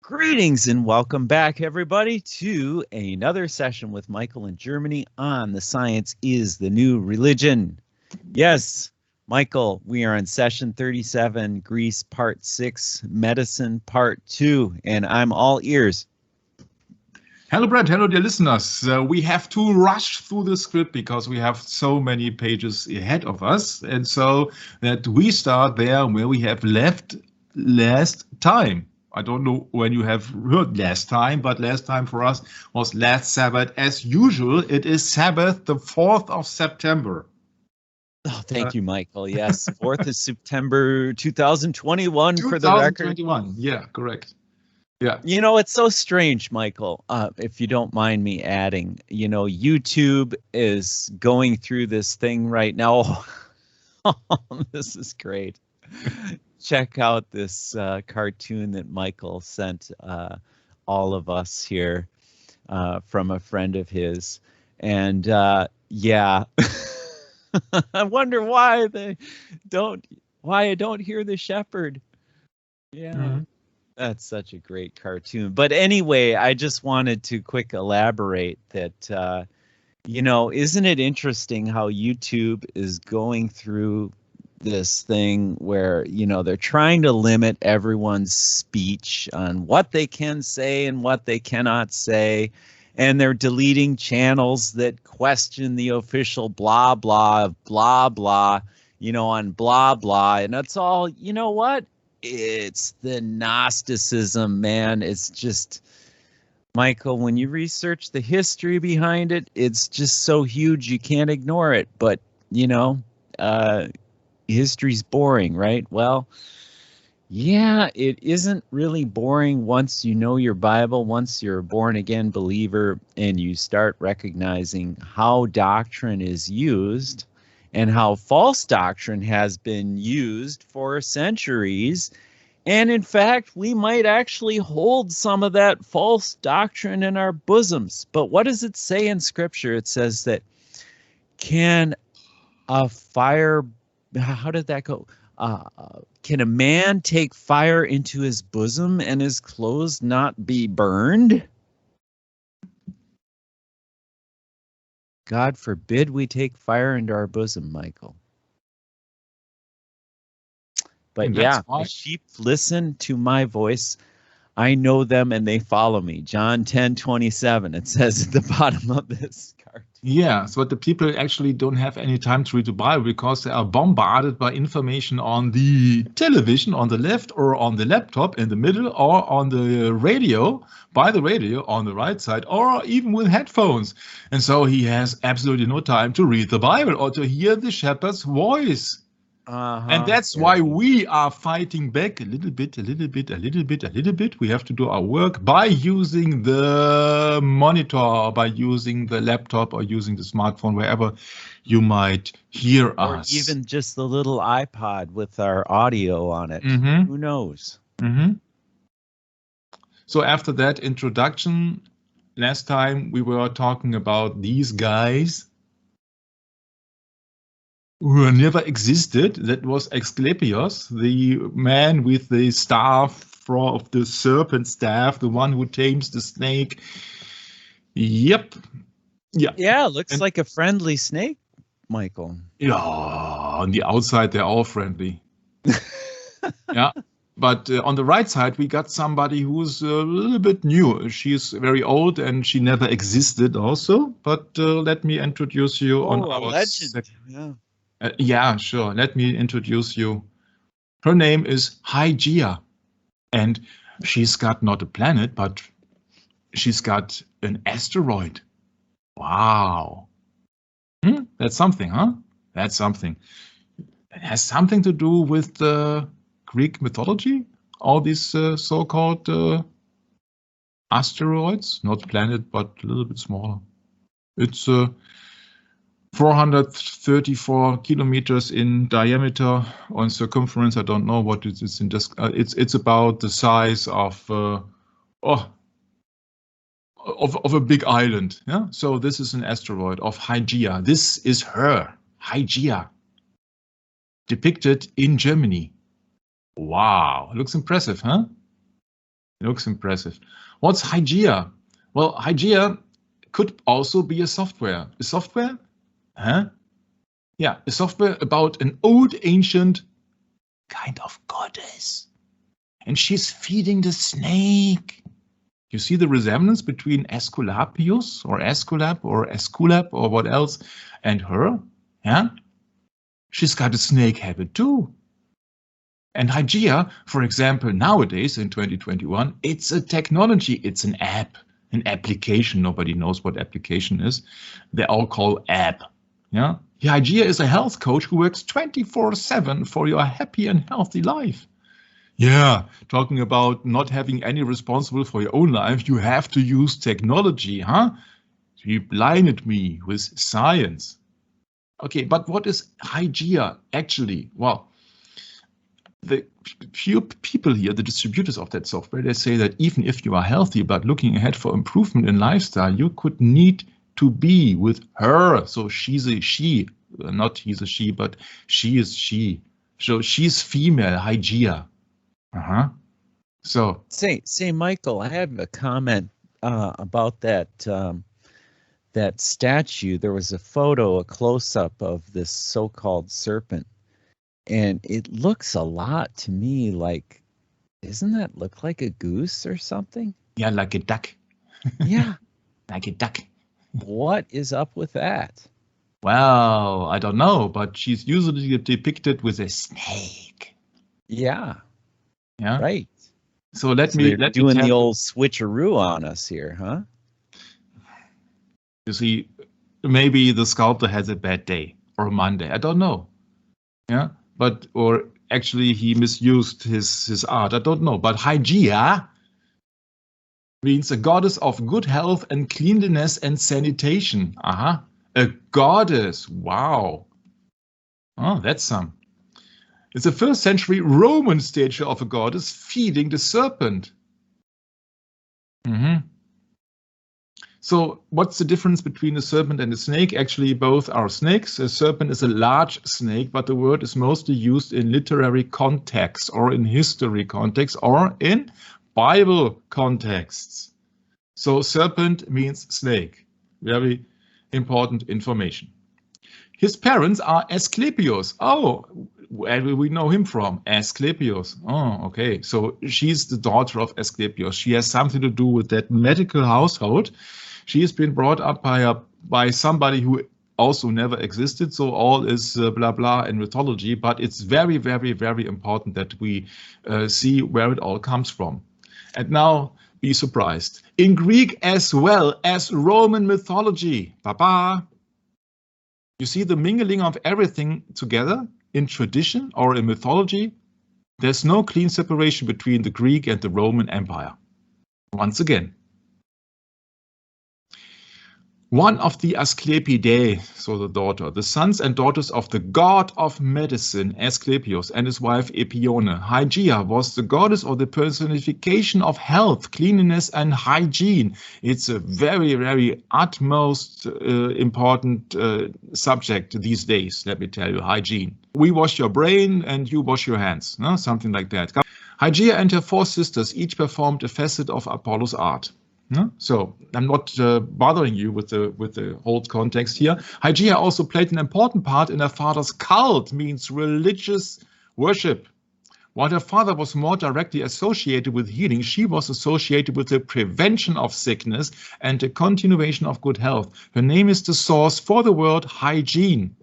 Greetings and welcome back, everybody, to another session with Michael in Germany on The Science is the New Religion. Yes, Michael, we are on session 37, Greece part 6, medicine part 2, and I'm all ears. Hello, Brent. Hello, dear listeners. We have to rush through the script because we have so many pages ahead of us, and so that we start there where we have left last time. I don't know when you have heard last time, but last time for us was last Sabbath. As usual, it is Sabbath, the 4th of September. Oh, thank you, Michael. Yes, 4th of September 2021 for the record. 2021, yeah, correct. Yeah. You know, it's so strange, Michael, if you don't mind me adding, you know, YouTube is going through this thing right now. This is great. Check out this cartoon that Michael sent all of us here from a friend of his. And yeah, I wonder why I don't hear the shepherd. Yeah. Mm-hmm. That's such a great cartoon. But anyway, I just wanted to quick elaborate that, you know, isn't it interesting how YouTube is going through this thing where, you know, they're trying to limit everyone's speech on what they can say and what they cannot say. And they're deleting channels that question the official blah, blah, blah, blah, you know, on blah, blah. And that's all, you know what? It's the Gnosticism, man. It's just, Michael, when you research the history behind it, it's just so huge you can't ignore it. But, you know, history's boring, right? Well, yeah, it isn't really boring once you know your Bible, once you're a born-again believer and you start recognizing how doctrine is used and how false doctrine has been used for centuries. And in fact, we might actually hold some of that false doctrine in our bosoms. But what does it say in Scripture? It says that can a fire, how did that go? Can a man take fire into his bosom and his clothes not be burned? God forbid we take fire into our bosom, Michael. But yeah, the sheep listen to my voice. I know them and they follow me. John 10:27. It says at the bottom of this card. Yeah, so the people actually don't have any time to read the Bible because they are bombarded by information on the television on the left or on the laptop in the middle or on the radio, by the radio on the right side, or even with headphones. And so he has absolutely no time to read the Bible or to hear the shepherd's voice. And that's why we are fighting back a little bit. We have to do our work by using the monitor, by using the laptop or using the smartphone, wherever you might hear us. Or even just the little iPod with our audio on it. Mm-hmm. Who knows? Mm-hmm. So after that introduction, last time we were talking about these guys who never existed. That was Asclepius, the man with the staff of the serpent staff, the one who tames the snake. Yep. Yeah. Yeah, looks like a friendly snake, Michael. Yeah, on the outside they're all friendly. Yeah. But on the right side, we got somebody who's a little bit new. She's very old and she never existed also. But let me introduce you on our legend. Yeah. Yeah, sure. Let me introduce you. Her name is Hygiea, and she's got not a planet, but she's got an asteroid. Wow. That's something, huh? That's something. It has something to do with the Greek mythology. All these so-called asteroids, not planet, but a little bit smaller. It's 434 kilometers in diameter, on circumference. I don't know what it is in just. It's about the size of a big island. Yeah. So this is an asteroid of Hygiea. This is her, Hygiea, depicted in Germany. Wow, looks impressive, huh? It looks impressive. What's Hygiea? Well, Hygiea could also be a software. A software? Huh? Yeah, a software about an old ancient kind of goddess. And she's feeding the snake. You see the resemblance between Aesculapius or Aesculap or Esculap or what else and her? Yeah? She's got a snake habit too. And Hygiea, for example, nowadays in 2021, it's a technology, it's an app, an application. Nobody knows what application is. They all call app. Yeah? Hygiea is a health coach who works 24/7 for your happy and healthy life. Yeah, talking about not having any responsible for your own life, you have to use technology, huh? You blinded me with science. Okay, but what is Hygiea actually? Well, the few people here, the distributors of that software, they say that even if you are healthy but looking ahead for improvement in lifestyle, you could need to be with her. So she's a she, not he's a she, but she is she. So she's female, Hygiea. So say Michael, I have a comment about that that statue. There was a photo, a close-up of this so-called serpent, and it looks a lot to me like, doesn't that look like a goose or something? Yeah, like a duck. Yeah. Like a duck. What is up with that? Well, I don't know, but she's usually depicted with a snake. Yeah. Yeah. Right. So let me doing the old switcheroo on us here, huh? You see, maybe the sculptor has a bad day or a Monday. I don't know. Yeah. But or actually he misused his art. I don't know. But Hygiea means a goddess of good health and cleanliness and sanitation. A goddess. Wow. Oh, that's some. It's a 1st century Roman statue of a goddess feeding the serpent. So what's the difference between a serpent and a snake? Actually, both are snakes. A serpent is a large snake, but the word is mostly used in literary context or in history context or in Bible contexts. So serpent means snake. Very important information. His parents are Asclepius. Oh, where do we know him from? Asclepius. Oh, okay. So she's the daughter of Asclepius. She has something to do with that medical household. She has been brought up by somebody who also never existed. So all is blah, blah in mythology. But it's very, very, very important that we see where it all comes from. And now be surprised. In Greek as well as Roman mythology. Baba. You see the mingling of everything together in tradition or in mythology. There's no clean separation between the Greek and the Roman Empire. Once again. One of the Asclepiadae, so the daughter, the sons and daughters of the god of medicine, Asclepius, and his wife Epione. Hygiea was the goddess or the personification of health, cleanliness, and hygiene. It's a very, very utmost important subject these days, let me tell you, hygiene. We wash your brain and you wash your hands, no? Something like that. Hygiea and her 4 sisters each performed a facet of Apollo's art. So I'm not bothering you with the whole context here. Hygiea also played an important part in her father's cult, means religious worship. While her father was more directly associated with healing, she was associated with the prevention of sickness and the continuation of good health. Her name is the source for the word hygiene.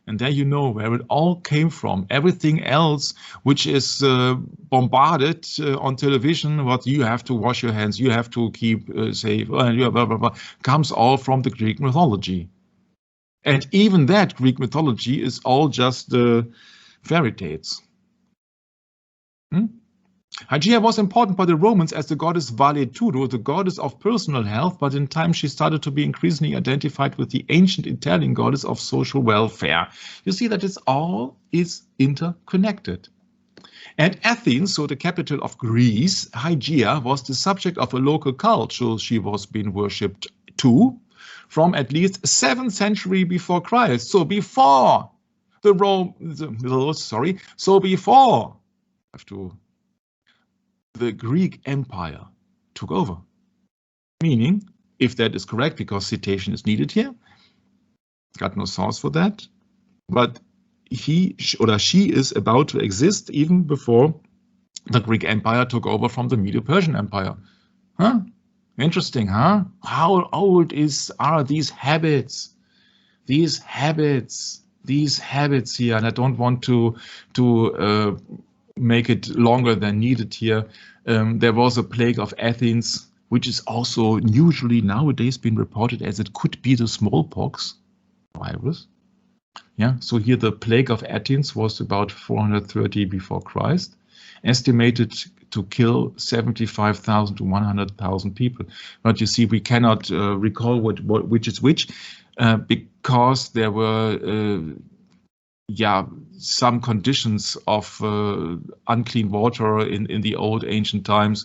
And there you know where it all came from. Everything else which is bombarded on television, what you have to wash your hands, you have to keep safe, blah, blah, blah, comes all from the Greek mythology. And even that Greek mythology is all just fairy tales. Hygiea was important by the Romans as the goddess Valeturo, the goddess of personal health, but in time she started to be increasingly identified with the ancient Italian goddess of social welfare. You see that it's all is interconnected. At Athens, so the capital of Greece, Hygiea was the subject of a local cult, so she was being worshipped too, from at least 7th century before Christ. So before the Greek Empire took over. Meaning, if that is correct, because citation is needed here, got no source for that, but he or she is about to exist even before the Greek Empire took over from the Medo-Persian Empire. Huh? Interesting, huh? How old are these habits? These habits here, and I don't want to make it longer than needed here. There was a plague of Athens, which is also usually nowadays been reported as it could be the smallpox virus. Yeah, so here the plague of Athens was about 430 before Christ, estimated to kill 75,000 to 100,000 people. But you see, we cannot recall which is which, because there were some conditions of unclean water in the old ancient times.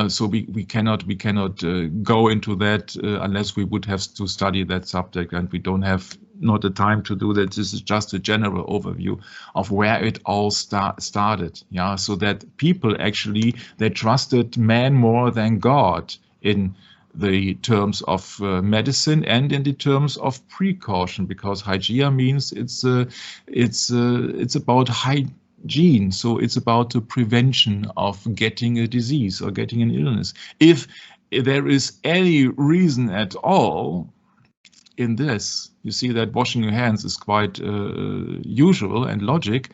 So we cannot go into that unless we would have to study that subject, and we don't have not the time to do that. This is just a general overview of where it all started. Yeah, so that people actually, they trusted man more than God in the terms of medicine and in the terms of precaution, because Hygiea means it's about hygiene, so it's about the prevention of getting a disease or getting an illness. If there is any reason at all in this, you see that washing your hands is quite usual and logic,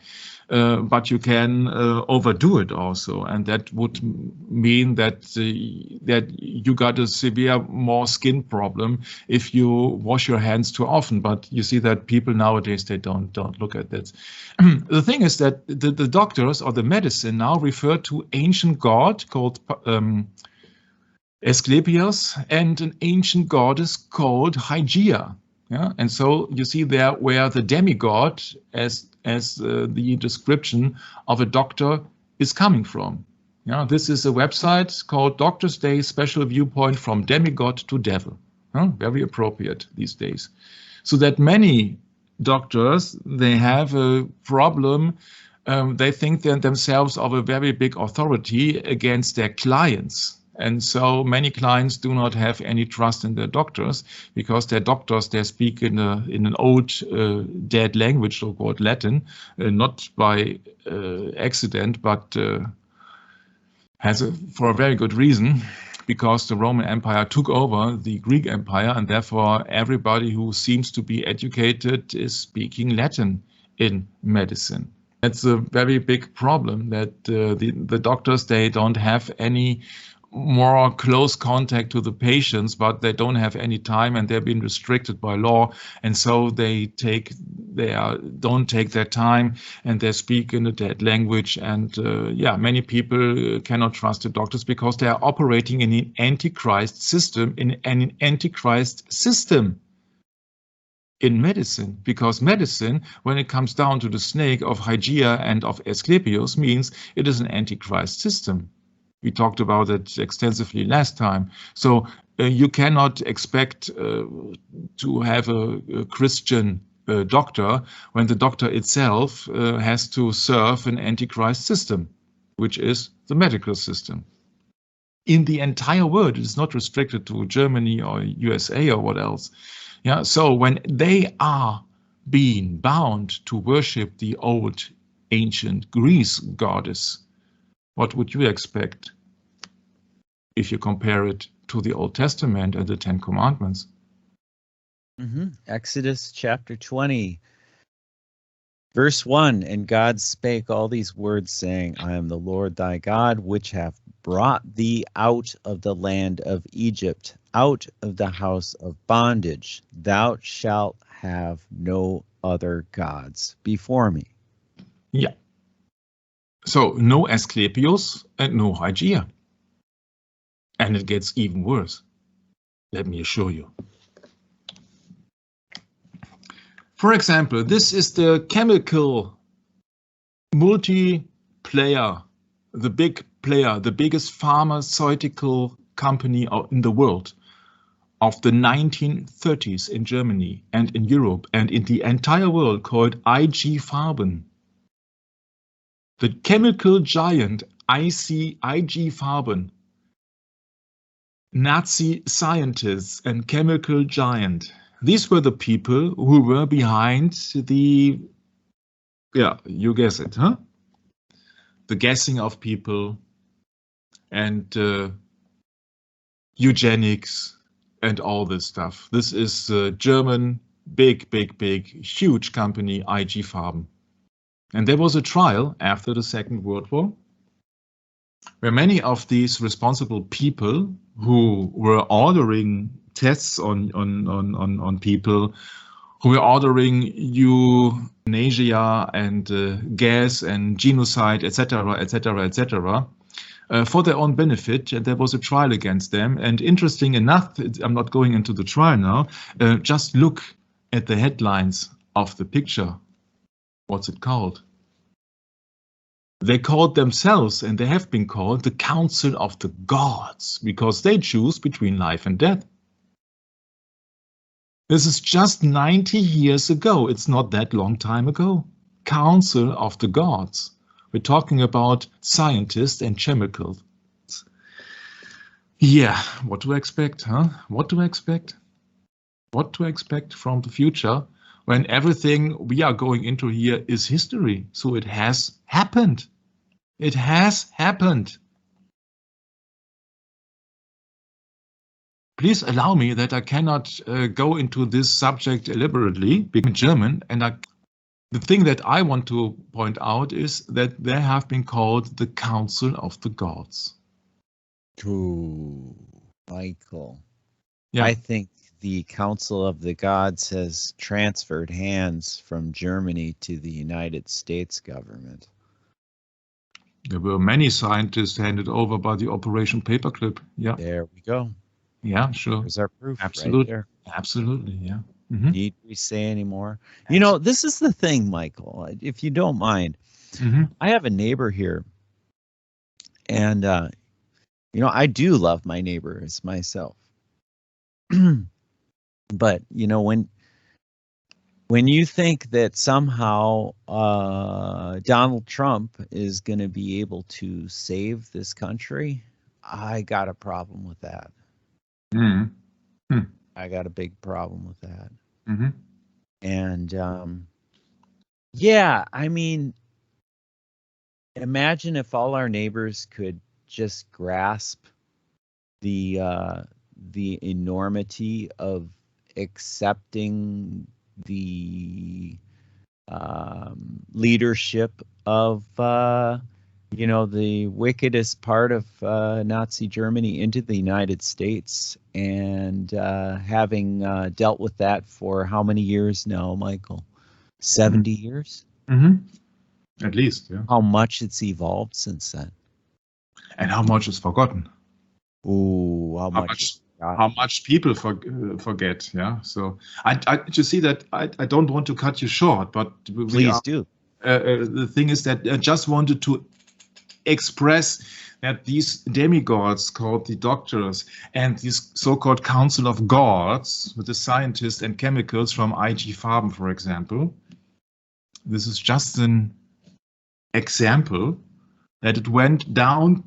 but you can overdo it also, and that would mean that you got a severe more skin problem if you wash your hands too often. But you see that people nowadays, they don't look at that. The thing is that the doctors or the medicine now refer to ancient god called Asclepius and an ancient goddess called Hygiea. Yeah, and so you see there where the demigod as the description of a doctor is coming from. Yeah, this is a website called Doctor's Day Special Viewpoint from Demigod to Devil. Very appropriate these days. So that many doctors, they have a problem. They think themselves of a very big authority against their clients. And so many clients do not have any trust in their doctors, because their doctors, they speak in an old dead language, so-called Latin, not by accident, but for a very good reason, because the Roman Empire took over the Greek Empire, and therefore everybody who seems to be educated is speaking Latin in medicine. That's a very big problem, that the doctors, they don't have any more close contact to the patients, but they don't have any time, and they've been restricted by law, and so they don't take their time, and they speak in a dead language. And many people cannot trust the doctors because they are operating in an antichrist system, in medicine, because medicine, when it comes down to the snake of Hygiea and of Asclepius, means it is an antichrist system. We talked about it extensively last time. So you cannot expect to have a Christian doctor when the doctor itself has to serve an antichrist system, which is the medical system. In the entire world, it is not restricted to Germany or USA or what else. Yeah, so when they are being bound to worship the old ancient Greece goddess, what would you expect if you compare it to the Old Testament and the Ten Commandments? Exodus chapter 20, verse 1, and God spake all these words, saying, I am the Lord thy God, which hath brought thee out of the land of Egypt, out of the house of bondage. Thou shalt have no other gods before me. Yeah. So no Asclepius and no Hygiea. And it gets even worse. Let me assure you. For example, this is the chemical multiplayer, the big player, the biggest pharmaceutical company in the world of the 1930s in Germany and in Europe and in the entire world, called IG Farben. The chemical giant IG Farben Nazi scientists and chemical giant. These were the people who were behind the, yeah, you guess it, huh? The gassing of people and eugenics and all this stuff. This is German, big, huge company, IG Farben. And there was a trial after the Second World War where many of these responsible people who were ordering tests on people, who were ordering euthanasia and gas and genocide, etc., for their own benefit, and there was a trial against them. And interesting enough, I'm not going into the trial now, just look at the headlines of the picture. What's it called? They called themselves, and they have been called, the Council of the Gods, because they choose between life and death. This is just 90 years ago. It's not that long time ago. Council of the Gods. We're talking about scientists and chemicals. Yeah, what to expect, huh? What to expect? What to expect from the future when everything we are going into here is history? So it has happened. It has happened. Please allow me that I cannot go into this subject elaborately, because I'm German, and the thing that I want to point out is that they have been called the Council of the Gods. Ooh, Michael. Yeah. I think the Council of the Gods has transferred hands from Germany to the United States government. There were many scientists handed over by the Operation Paperclip. Yeah. There we go. Yeah, sure. There's our proof. Absolutely. Right there. Absolutely. Yeah. Need we say any more? You know, this is the thing, Michael, if you don't mind. I have a neighbor here, and, you know, I do love my neighbors myself. But, you know, when you think that somehow Donald Trump is going to be able to save this country, I got a problem with that. I got a big problem with that. And yeah, I mean, imagine if all our neighbors could just grasp the enormity of accepting the leadership of you know, the wickedest part of Nazi Germany into the United States, and having dealt with that for how many years now, Michael? 70 years? At least, yeah. How much it's evolved since then. And how much is forgotten. Ooh, how much people forget, yeah. So I you see that I don't want to cut you short, but please do. The thing is that I just wanted to express that these demigods called the doctors and this so-called Council of Gods with the scientists and chemicals from IG Farben, for example, this is just an example that it went down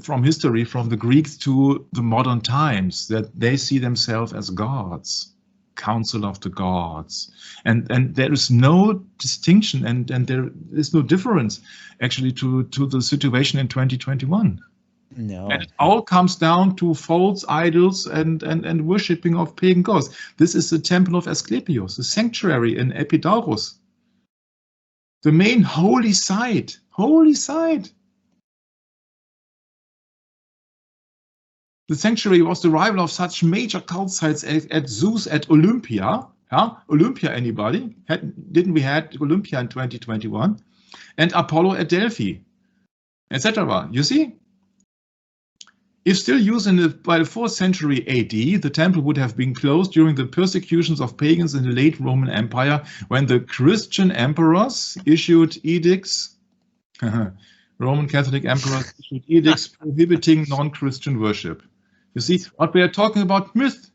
from history, from the Greeks to the modern times, that they see themselves as gods, Council of the Gods. And there is no distinction and there is no difference actually to the situation in 2021. No. And it all comes down to false idols and worshipping of pagan gods. This is the temple of Asclepius, the sanctuary in Epidaurus. The main holy site. The sanctuary was the rival of such major cult sites at Zeus at Olympia. Yeah? Olympia, anybody? Didn't we had Olympia in 2021? And Apollo at Delphi, etc. You see? If still used by the 4th century AD, the temple would have been closed during the persecutions of pagans in the late Roman Empire, when the Christian emperors issued edicts. Roman Catholic emperors issued edicts prohibiting non-Christian worship. You see, what we are talking about myth.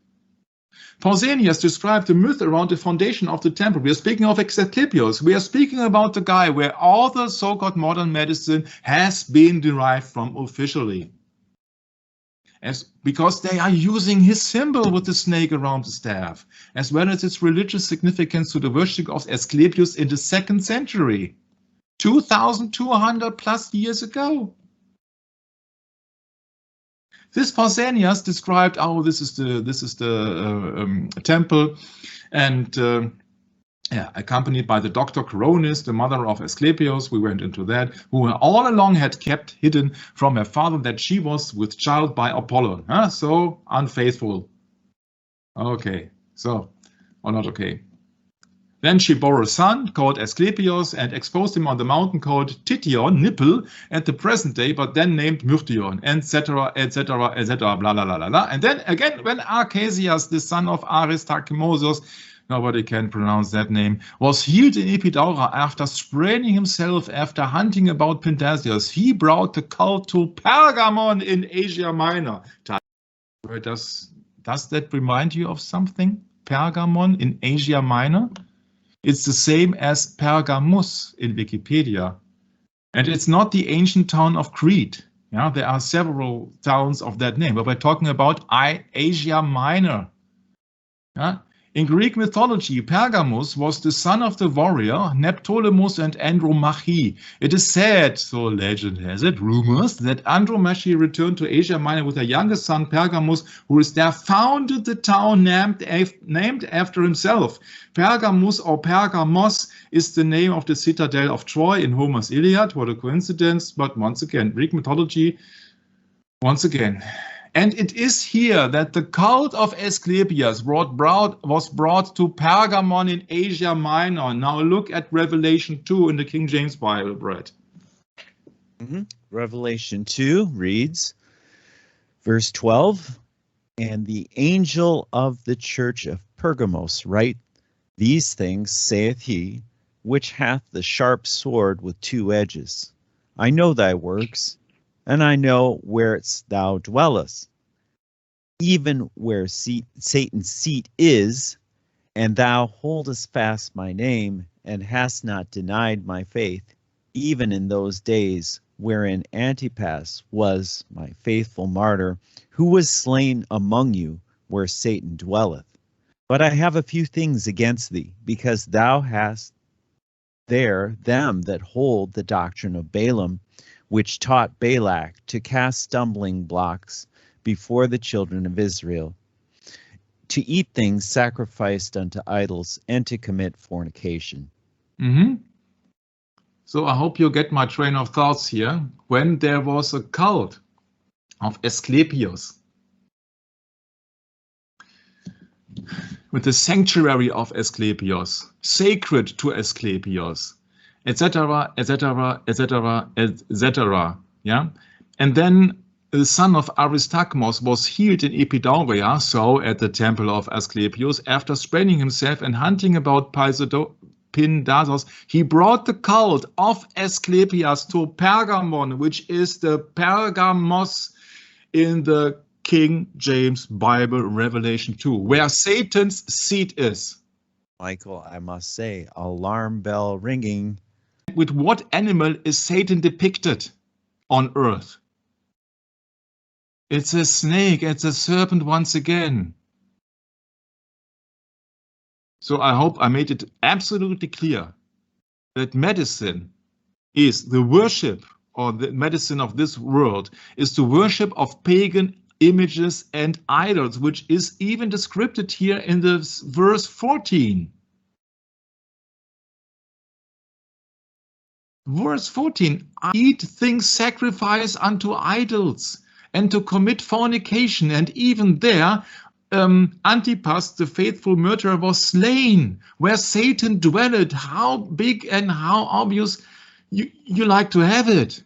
Pausanias described the myth around the foundation of the temple. We are speaking of Asclepius. We are speaking about the guy where all the so-called modern medicine has been derived from officially. because they are using his symbol with the snake around the staff, as well as its religious significance to the worship of Asclepius in the 2nd century, 2,200 plus years ago. This Pausanias described, oh, this is the temple, and accompanied by the doctor Coronis, the mother of Asclepius, we went into that, who all along had kept hidden from her father that she was with child by Apollon. So unfaithful. Okay, so, or not okay. Then she bore a son called Asclepius and exposed him on the mountain called Tition, nipple, at the present day, but then named Myrtion, etc., etc., etc., blah, blah, blah, blah, blah. And then again, when Arcesias, the son of Aristachemosus, nobody can pronounce that name, was healed in Epidaura after spraining himself after hunting about Pindasius, he brought the cult to Pergamon in Asia Minor. Does that remind you of something? Pergamon in Asia Minor? It's the same as Pergamus in Wikipedia. And it's not the ancient town of Crete. Yeah, there are several towns of that name, but we're talking about Asia Minor. Yeah? In Greek mythology, Pergamus was the son of the warrior Neoptolemus and Andromache. It is said, so legend has it, rumors, that Andromache returned to Asia Minor with her youngest son Pergamus, who is there founded the town named after himself. Pergamus or Pergamos is the name of the citadel of Troy in Homer's Iliad. What a coincidence, but once again, Greek mythology, once again. And it is here that the cult of Asclepius was brought to Pergamon in Asia Minor. Now look at Revelation 2 in the King James Bible, Brett. Revelation 2 reads, verse 12, and the angel of the church of Pergamos write, these things saith he, which hath the sharp sword with 2 edges. I know thy works, and I know where thou dwellest, even where Satan's seat is, and thou holdest fast my name, and hast not denied my faith, even in those days wherein Antipas was my faithful martyr, who was slain among you where Satan dwelleth. But I have a few things against thee, because thou hast there them that hold the doctrine of Balaam, which taught Balak to cast stumbling blocks before the children of Israel, to eat things sacrificed unto idols, and to commit fornication. So I hope you get my train of thoughts here. When there was a cult of Asclepius, with the sanctuary of Asclepius, sacred to Asclepius, etc., etc., etc., etc. Yeah, and then the son of Aristachemosus was healed in Epidaura, so at the temple of Asclepius, after spraining himself and hunting about Pindasius. He brought the cult of Asclepius to Pergamon, which is the Pergamos in the King James Bible, Revelation 2, where Satan's seat is. Michael, I must say, alarm bell ringing. With what animal is Satan depicted on earth? It's a snake, it's a serpent once again. So I hope I made it absolutely clear that medicine is the worship, or the medicine of this world is the worship of pagan images and idols, which is even described here in the verse 14. Verse 14, eat things sacrificed unto idols, and to commit fornication, and even there Antipas, the faithful murderer, was slain, where Satan dwelled. How big and how obvious you like to have it.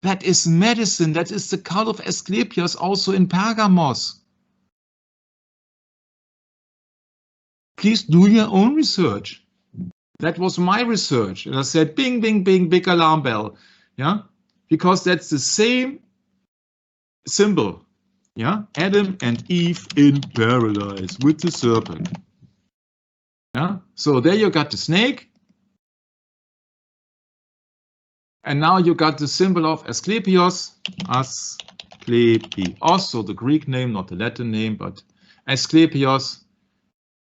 That is medicine. That is the cult of Asclepius also in Pergamos. Please do your own research. That was my research. And I said, bing, bing, bing, big alarm bell. Yeah, because that's the same symbol. Yeah, Adam and Eve in paradise with the serpent. Yeah, so there you got the snake. And now you got the symbol of Asclepius, Also the Greek name, not the Latin name, but Asklepios.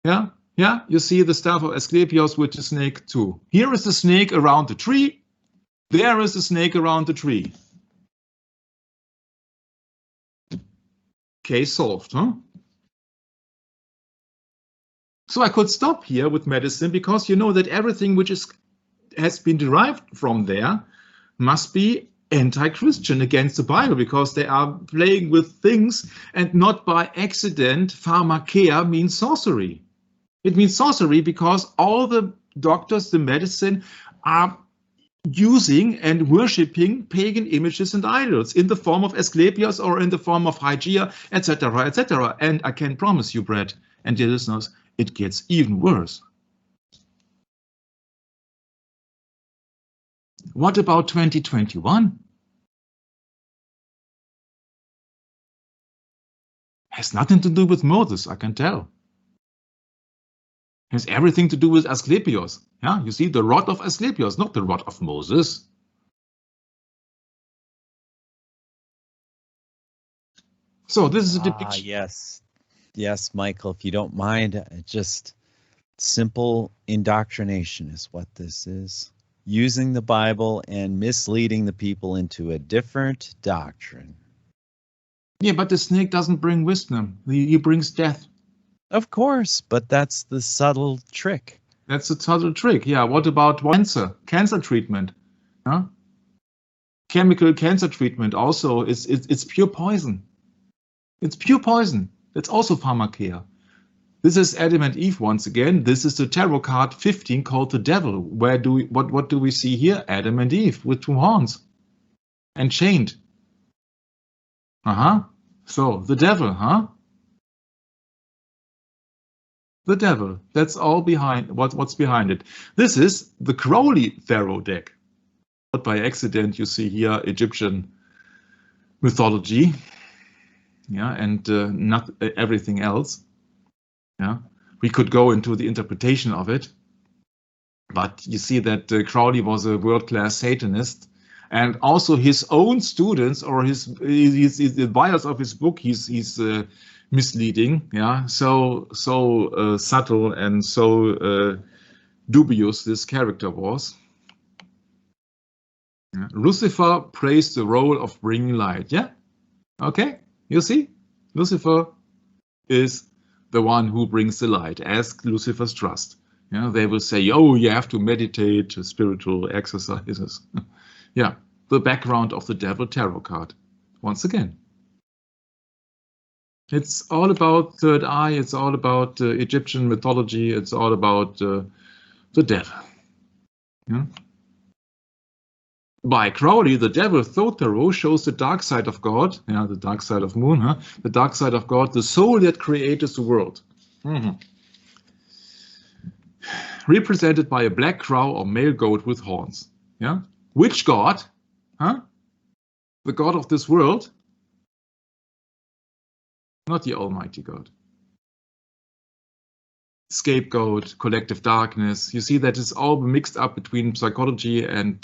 Yeah, yeah, you see the staff of Asklepios with the snake too. Here is the snake around the tree. There is the snake around the tree. Case solved, huh? So I could stop here with medicine because you know that everything which has been derived from there must be anti-Christian against the Bible, because they are playing with things, and not by accident pharmakeia means sorcery. It means sorcery because all the doctors, the medicine, are using and worshipping pagan images and idols in the form of Asclepius or in the form of Hygiea, etc., etc. And I can promise you, Brett and dear listeners, it gets even worse. What about 2021? Has nothing to do with Moses, I can tell. Has everything to do with Asclepius. Yeah, you see, the rod of Asclepius, not the rod of Moses. So this is a depiction. Yes. Yes, Michael, if you don't mind, just simple indoctrination is what this is. Using the Bible and misleading the people into a different doctrine. Yeah, but the snake doesn't bring wisdom. He brings death. Of course, but that's the subtle trick. That's the subtle trick. Yeah, what about cancer? Cancer treatment. Huh? Chemical cancer treatment also, it's pure poison. It's pure poison. That's also pharmakeia. This is Adam and Eve once again. This is the tarot card 15 called the devil. What do we see here? Adam and Eve with 2 horns and chained. So the devil, huh? The devil. That's all behind what's behind it. This is the Crowley tarot deck. Not by accident, you see here Egyptian mythology. Yeah, and not everything else. Yeah, we could go into the interpretation of it, but you see that Crowley was a world-class Satanist, and also his own students or his the buyers of his book, he's misleading. Yeah, so subtle and so dubious this character was. Yeah. Lucifer plays the role of bringing light. Yeah, okay. You see, Lucifer is the one who brings the light. Ask Lucifer's trust. Yeah, they will say, oh, you have to meditate, spiritual exercises. Yeah, the background of the devil tarot card. Once again, it's all about third eye. It's all about Egyptian mythology. It's all about the devil. Yeah. By Crowley, the devil thought tarot shows the dark side of God, yeah, the dark side of moon, huh? The dark side of God, the soul that created the world. Represented by a black crow or male goat with horns. Yeah, which God? Huh? The God of this world? Not the Almighty God. Scapegoat, collective darkness. You see that it's all mixed up between psychology and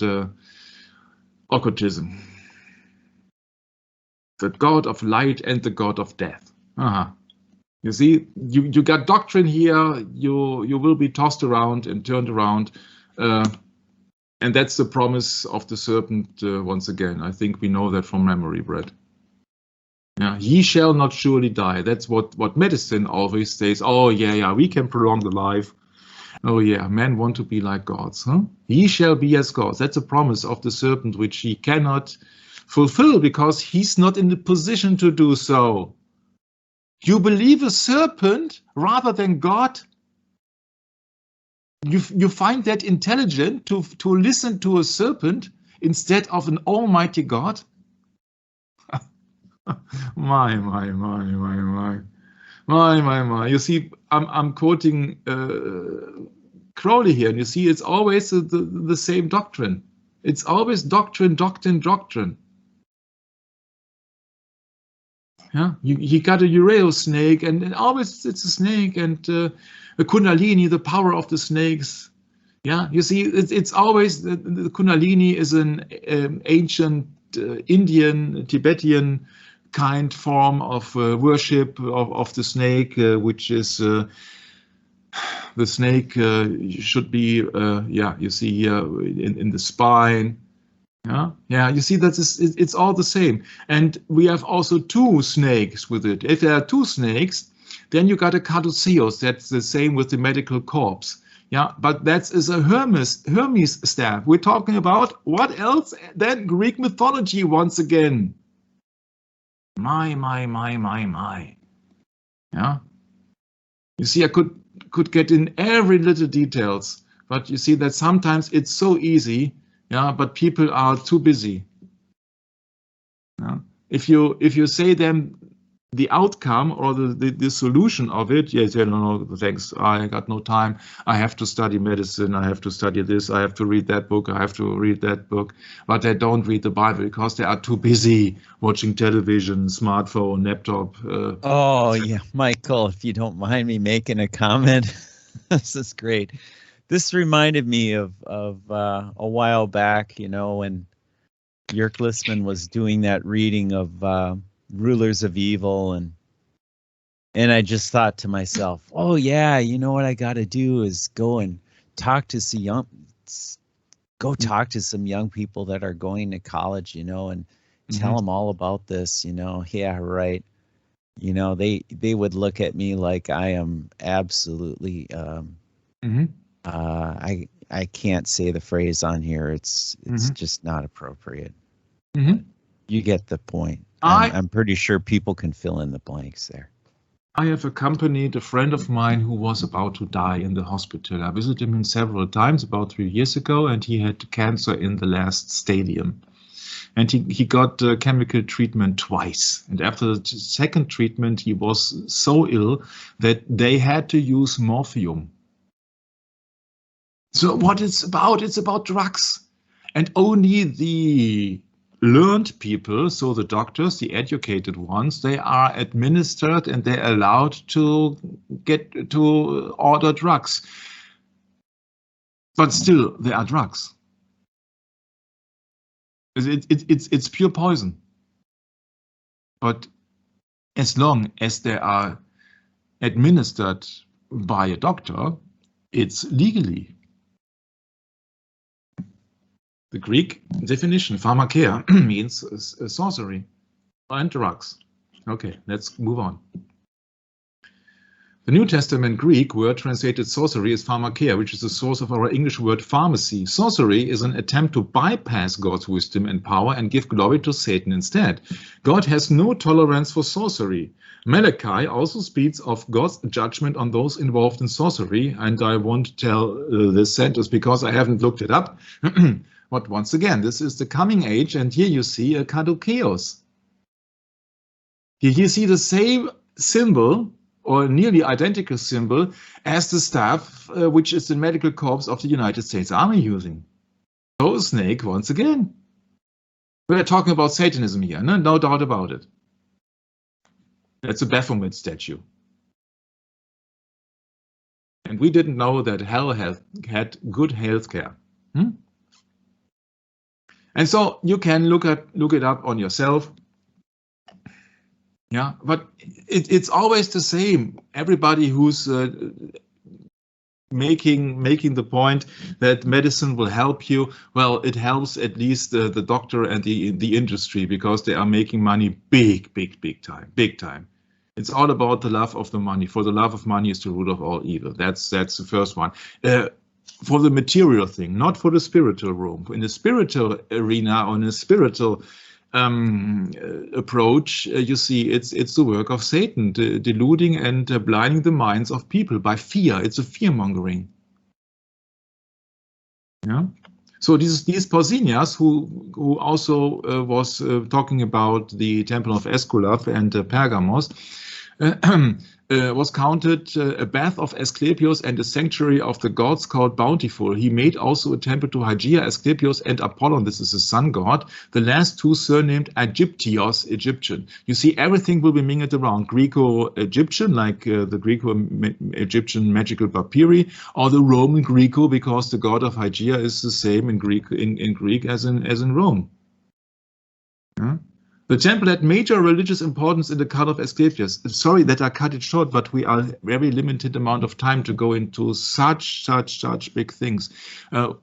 occultism. The God of light and the God of death. You see, you got doctrine here. You will be tossed around and turned around, and that's the promise of the serpent. Once again, I think we know that from memory, Brett. Yeah, ye shall not surely die. That's what medicine always says. Oh yeah, we can prolong the life. Oh yeah, men want to be like gods, huh? He shall be as gods. That's a promise of the serpent which he cannot fulfill because he's not in the position to do so. You believe a serpent rather than God? You find that intelligent to listen to a serpent instead of an almighty God? My. You see, I'm quoting Crowley here, and you see it's always the same doctrine. It's always doctrine. Yeah, you got a Ureo snake, and always it's a snake, and a Kundalini, the power of the snakes. Yeah, you see, it's always the Kundalini is an ancient Indian, Tibetan kind form of worship of the snake, which is the snake should be, you see here in the spine. Yeah, you see that it's all the same. And we have also two snakes with it. If there are two snakes, then you got a caduceus. That's the same with the medical corpse. Yeah, but that is a Hermes staff. We're talking about what else than Greek mythology once again. My. Yeah. You see, I could get in every little details, but you see that sometimes it's so easy. Yeah, but people are too busy. Yeah. If you say them the outcome or the solution of it, yes, no, thanks, I got no time. I have to study medicine. I have to study this. I have to read that book. I have to read that book. But they don't read the Bible because they are too busy watching television, smartphone, laptop. Oh yeah, Michael, if you don't mind me making a comment, this is great. This reminded me of a while back, when Jörg Listmann was doing that reading of Rulers of Evil, and I just thought to myself, oh yeah, you know what I got to do is go and talk to some young people that are going to college, and tell them all about this, yeah, right. They would look at me like I am absolutely I can't say the phrase on here. It's just not appropriate. You get the point. I'm pretty sure people can fill in the blanks there. I have accompanied a friend of mine who was about to die in the hospital. I visited him several times about 3 years ago, and he had cancer in the last stadium. And he got chemical treatment twice. And after the second treatment, he was so ill that they had to use morphium. So what it's about drugs. And only the learned people, so the doctors, the educated ones, they are administered and they're allowed to get to order drugs. But still, they are drugs. It's pure poison. But as long as they are administered by a doctor, it's legally. The Greek definition, pharmakeia, means sorcery and drugs. Okay, let's move on. The New Testament Greek word translated sorcery is pharmakeia, which is the source of our English word pharmacy. Sorcery is an attempt to bypass God's wisdom and power and give glory to Satan instead. God has no tolerance for sorcery. Malachi also speaks of God's judgment on those involved in sorcery, and I won't tell this sentence because I haven't looked it up. But once again, this is the coming age, and here you see a caduceus. Here you see the same symbol, or nearly identical symbol, as the staff, which is the medical corps of the United States Army using. So a snake once again. We're talking about Satanism here, no doubt about it. That's a Baphomet statue. And we didn't know that hell had good health care. And so you can look it up on yourself. Yeah, but it's always the same. Everybody who's making the point that medicine will help you, well, it helps at least the doctor and the industry, because they are making money big time. It's all about the love of the money. For the love of money is the root of all evil. That's the first one. For the material thing, not for the spiritual realm. In the spiritual arena, on a spiritual approach, you see, it's the work of Satan, deluding and blinding the minds of people by fear. It's a fear mongering. Yeah. So these Pausanias, who also was talking about the temple of Aesculape and Pergamos, was counted a bath of Asclepius and a sanctuary of the gods called Bountiful. He made also a temple to Hygiea, Asclepius, and Apollon. This is the sun god. The last two surnamed Aegyptios, Egyptian. You see, everything will be mingled around. Greco-Egyptian, like the Greco-Egyptian magical papyri, or the Roman Greco, because the god of Hygiea is the same in Greek as in Rome. Yeah? The temple had major religious importance in the cult of Asclepius. Sorry that I cut it short, but we are very limited amount of time to go into such big things.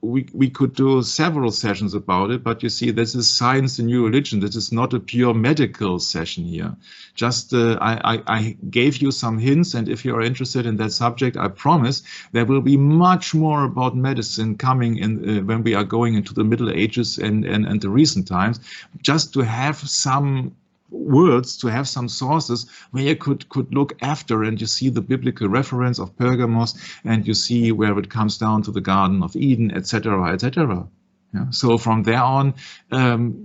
We could do several sessions about it, but you see, this is science, the new religion. This is not a pure medical session here. Just I gave you some hints, and if you are interested in that subject, I promise there will be much more about medicine coming in when we are going into the Middle Ages and the recent times, just to have some words, to have some sources where you could look after, and you see the biblical reference of Pergamos, and you see where it comes down to the Garden of Eden, etc., etc. Yeah. So from there on,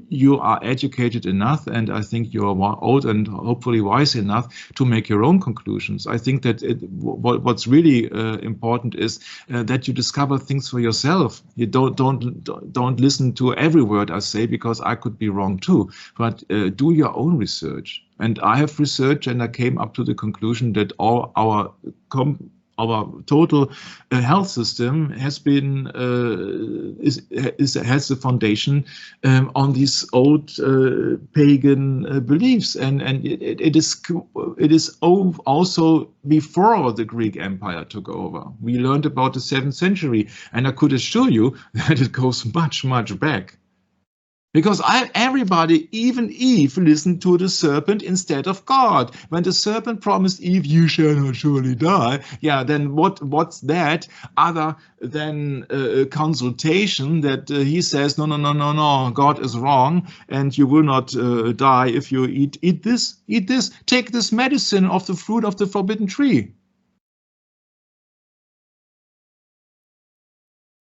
you are educated enough, and I think you are old and hopefully wise enough to make your own conclusions. I think that what's really important is that you discover things for yourself. You don't listen to every word I say, because I could be wrong too. But do your own research. And I have researched, and I came up to the conclusion that all our total health system has been has the foundation on these old pagan beliefs, and it is also before the Greek Empire took over. We learned about the 7th century, and I could assure you that it goes much back. Because everybody, even Eve, listened to the serpent instead of God. When the serpent promised Eve, "You shall not surely die," yeah, then what's that other than a consultation that he says, no, God is wrong, and you will not die if you eat this, take this medicine of the fruit of the forbidden tree.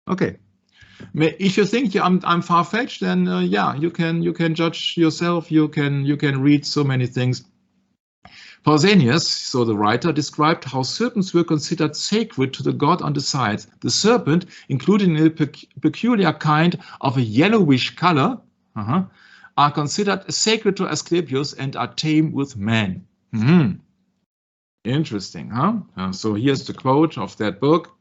Okay. If you think I'm far-fetched, then yeah, you can judge yourself. You can read so many things. Pausanias, so the writer, described how serpents were considered sacred to the god on the sides. The serpent, including a peculiar kind of a yellowish color, are considered sacred to Asclepius and are tame with man. Interesting, huh? So here's the quote of that book.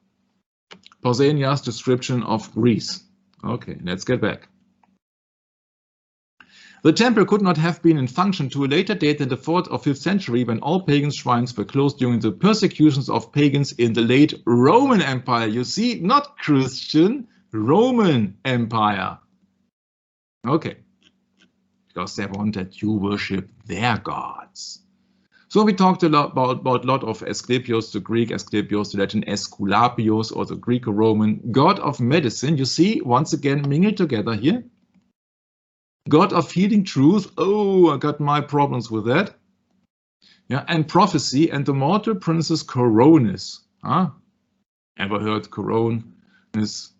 Pausanias' description of Greece. Okay, let's get back. The temple could not have been in function to a later date than the 4th or 5th century, when all pagan shrines were closed during the persecutions of pagans in the late Roman Empire. You see, not Christian, Roman Empire. Okay, because they wanted you worship their gods. So we talked a lot about a lot of Asclepius, the Greek Asclepius, the Latin Aesculapius, or the Greco-Roman god of medicine. You see, once again, mingled together here. God of healing truth. Oh, I got my problems with that. Yeah, and prophecy, and the mortal princess Coronis. Huh? Ever heard Coronis?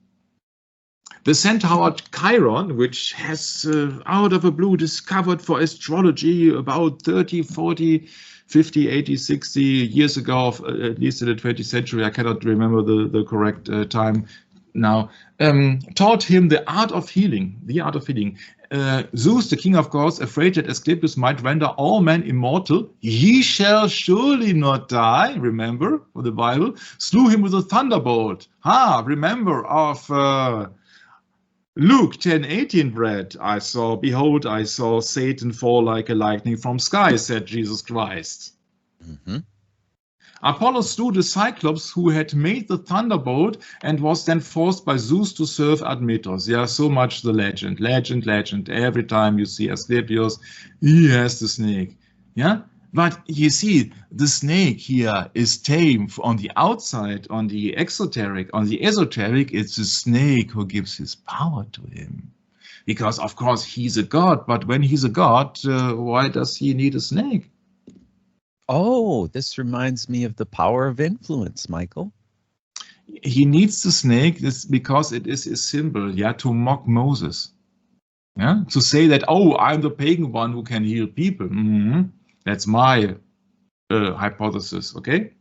The centaur Chiron, which has out of the blue discovered for astrology about 30, 40, 50, 80, 60 years ago, at least in the 20th century, I cannot remember the correct time now, taught him the art of healing, Zeus, the king of gods, afraid that Asclepius might render all men immortal, "Ye shall surely not die," remember, for the Bible, slew him with a thunderbolt. Remember of Luke 10:18 read, "Behold, I saw Satan fall like a lightning from sky," said Jesus Christ. Apollo slew the Cyclops who had made the thunderbolt and was then forced by Zeus to serve Admetos. Yeah, so much the legend. Every time you see Asclepius, he has the snake. Yeah, but you see, the snake here is tame on the outside, on the exoteric, on the esoteric. It's the snake who gives his power to him. Because, of course, he's a god, but when he's a god, why does he need a snake? Oh, this reminds me of the power of influence, Michael. He needs the snake because it is a symbol, yeah, to mock Moses. Yeah, to say that, oh, I'm the pagan one who can heal people. That's my hypothesis, okay?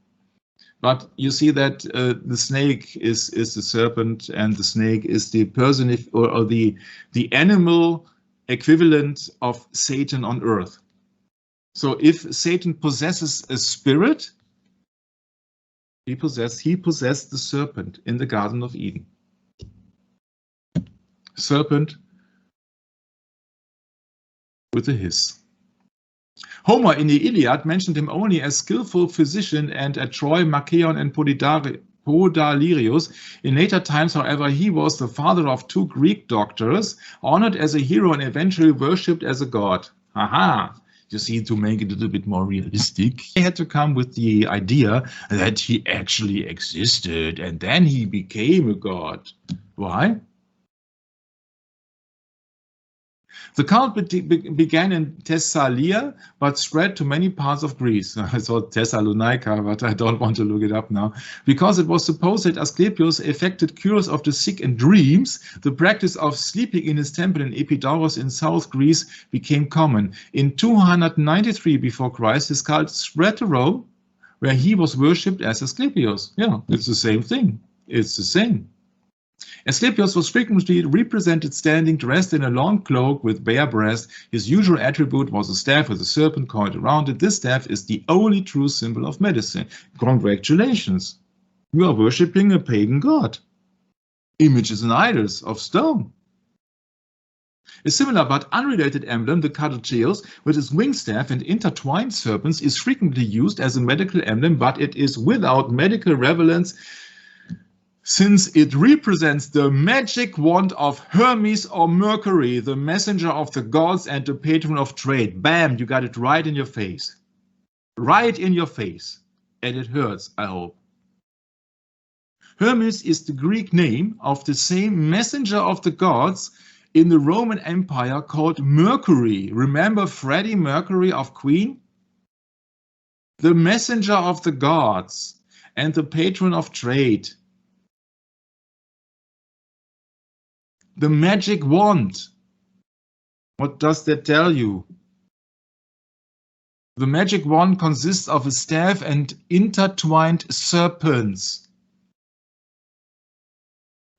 But you see that the snake is the serpent, and the snake is the person or the animal equivalent of Satan on earth. So if Satan possesses a spirit, he possessed the serpent in the Garden of Eden. Serpent with a hiss. Homer in the Iliad mentioned him only as skillful physician, and at Troy, Machaon and Podalirius. In later times, however, he was the father of 2 Greek doctors, honored as a hero and eventually worshipped as a god. Aha! You see, to make it a little bit more realistic, he had to come with the idea that he actually existed, and then he became a god. Why? The cult began in Thessalia, but spread to many parts of Greece. I thought Thessalonica, but I don't want to look it up now. Because it was supposed that Asclepius effected cures of the sick in dreams, the practice of sleeping in his temple in Epidaurus in South Greece became common. In 293 before Christ, his cult spread to Rome, where he was worshipped as Asclepius. Yeah, it's the same thing. It's the same. Asclepius was frequently represented standing dressed in a long cloak with bare breast. His usual attribute was a staff with a serpent coiled around it. This staff is the only true symbol of medicine. Congratulations! You are worshipping a pagan god. Images and idols of stone. A similar but unrelated emblem, the caduceus, with its wing staff and intertwined serpents, is frequently used as a medical emblem, but it is without medical relevance, since it represents the magic wand of Hermes or Mercury, the messenger of the gods and the patron of trade. Bam, you got it right in your face. Right in your face. And it hurts, I hope. Hermes is the Greek name of the same messenger of the gods in the Roman Empire called Mercury. Remember Freddie Mercury of Queen? The messenger of the gods and the patron of trade. The magic wand. What does that tell you? The magic wand consists of a staff and intertwined serpents.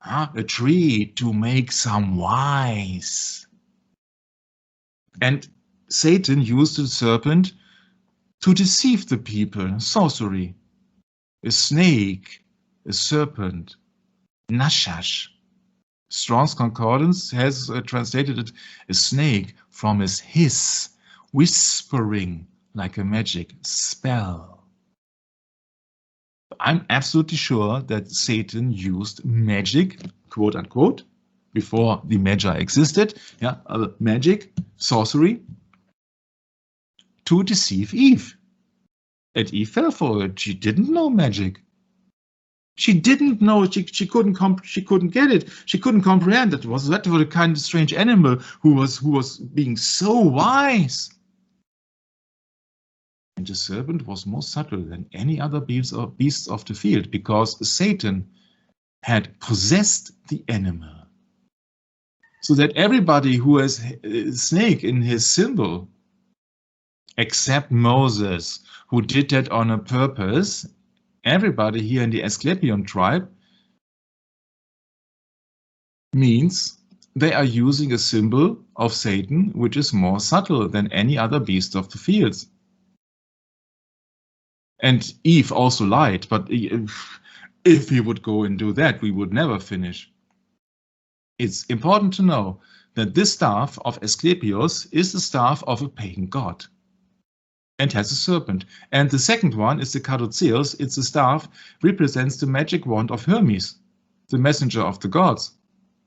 A tree to make some wise. And Satan used the serpent to deceive the people. Sorcery. A snake, a serpent, nashash. Strong's Concordance has translated it a snake from his hiss, whispering like a magic spell. I'm absolutely sure that Satan used magic, quote unquote, before the Magi existed, magic, sorcery, to deceive Eve. And Eve fell for it. She didn't know magic. She didn't know, she couldn't get it. She couldn't comprehend that was a kind of strange animal who was being so wise. And the serpent was more subtle than any other beasts of the field, because Satan had possessed the animal. So that everybody who has a snake in his symbol, except Moses, who did that on a purpose, everybody here in the Asclepian tribe, means they are using a symbol of Satan which is more subtle than any other beast of the fields. And Eve also lied, but if we would go and do that, we would never finish. It's important to know that this staff of Asclepius is the staff of a pagan god and has a serpent. And the second one is the caduceus. It's a staff, represents the magic wand of Hermes, the messenger of the gods.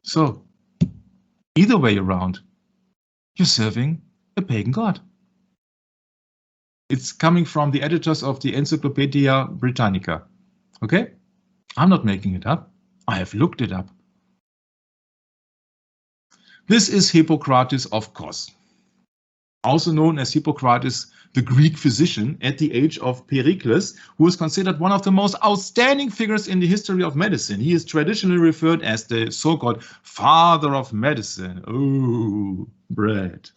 So, either way around, you're serving a pagan god. It's coming from the editors of the Encyclopedia Britannica. Okay? I'm not making it up. I have looked it up. This is Hippocrates of Kos, also known as Hippocrates, the Greek physician at the age of Pericles, who is considered one of the most outstanding figures in the history of medicine. He is traditionally referred as the so-called father of medicine. Oh, bread.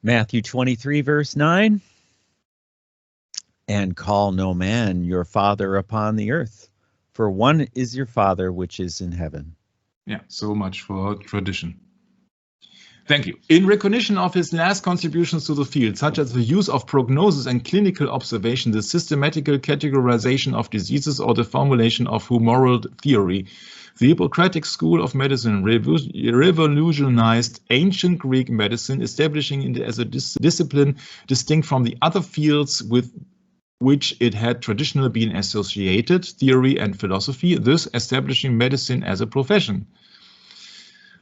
Matthew 23, verse 9. And call no man your father upon the earth, for one is your Father which is in heaven. Yeah, so much for tradition. Thank you. In recognition of his last contributions to the field, such as the use of prognosis and clinical observation, the systematical categorization of diseases, or the formulation of humoral theory, the Hippocratic school of medicine revolutionized ancient Greek medicine, establishing it as a discipline distinct from the other fields with which it had traditionally been associated, theory and philosophy, thus establishing medicine as a profession.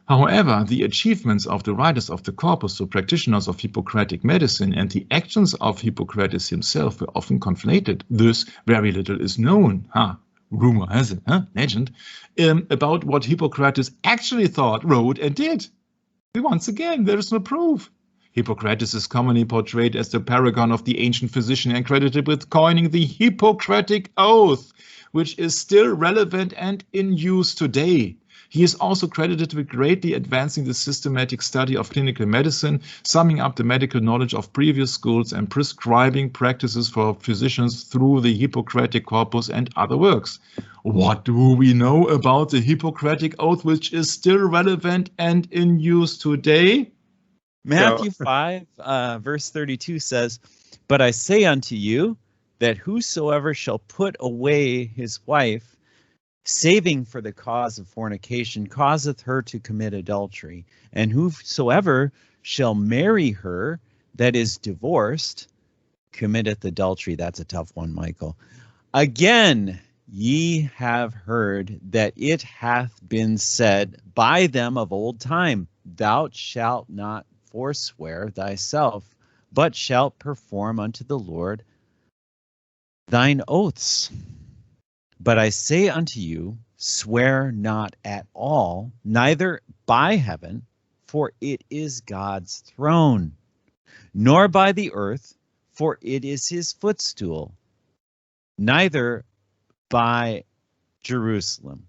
However, the achievements of the writers of the corpus, the practitioners of Hippocratic medicine, and the actions of Hippocrates himself were often conflated. Thus, very little is known, rumor has it, legend, about what Hippocrates actually thought, wrote, and did. Once again, there is no proof. Hippocrates is commonly portrayed as the paragon of the ancient physician and credited with coining the Hippocratic Oath, which is still relevant and in use today. He is also credited with greatly advancing the systematic study of clinical medicine, summing up the medical knowledge of previous schools, and prescribing practices for physicians through the Hippocratic corpus and other works. What do we know about the Hippocratic Oath, which is still relevant and in use today? Matthew 5, verse 32 says, "But I say unto you, that whosoever shall put away his wife, saving for the cause of fornication, causeth her to commit adultery. And whosoever shall marry her that is divorced, committeth adultery." That's a tough one, Michael. "Again, ye have heard that it hath been said by them of old time, Thou shalt not forswear thyself, but shalt perform unto the Lord thine oaths. But I say unto you, swear not at all, neither by heaven, for it is God's throne, nor by the earth, for it is his footstool, neither by Jerusalem,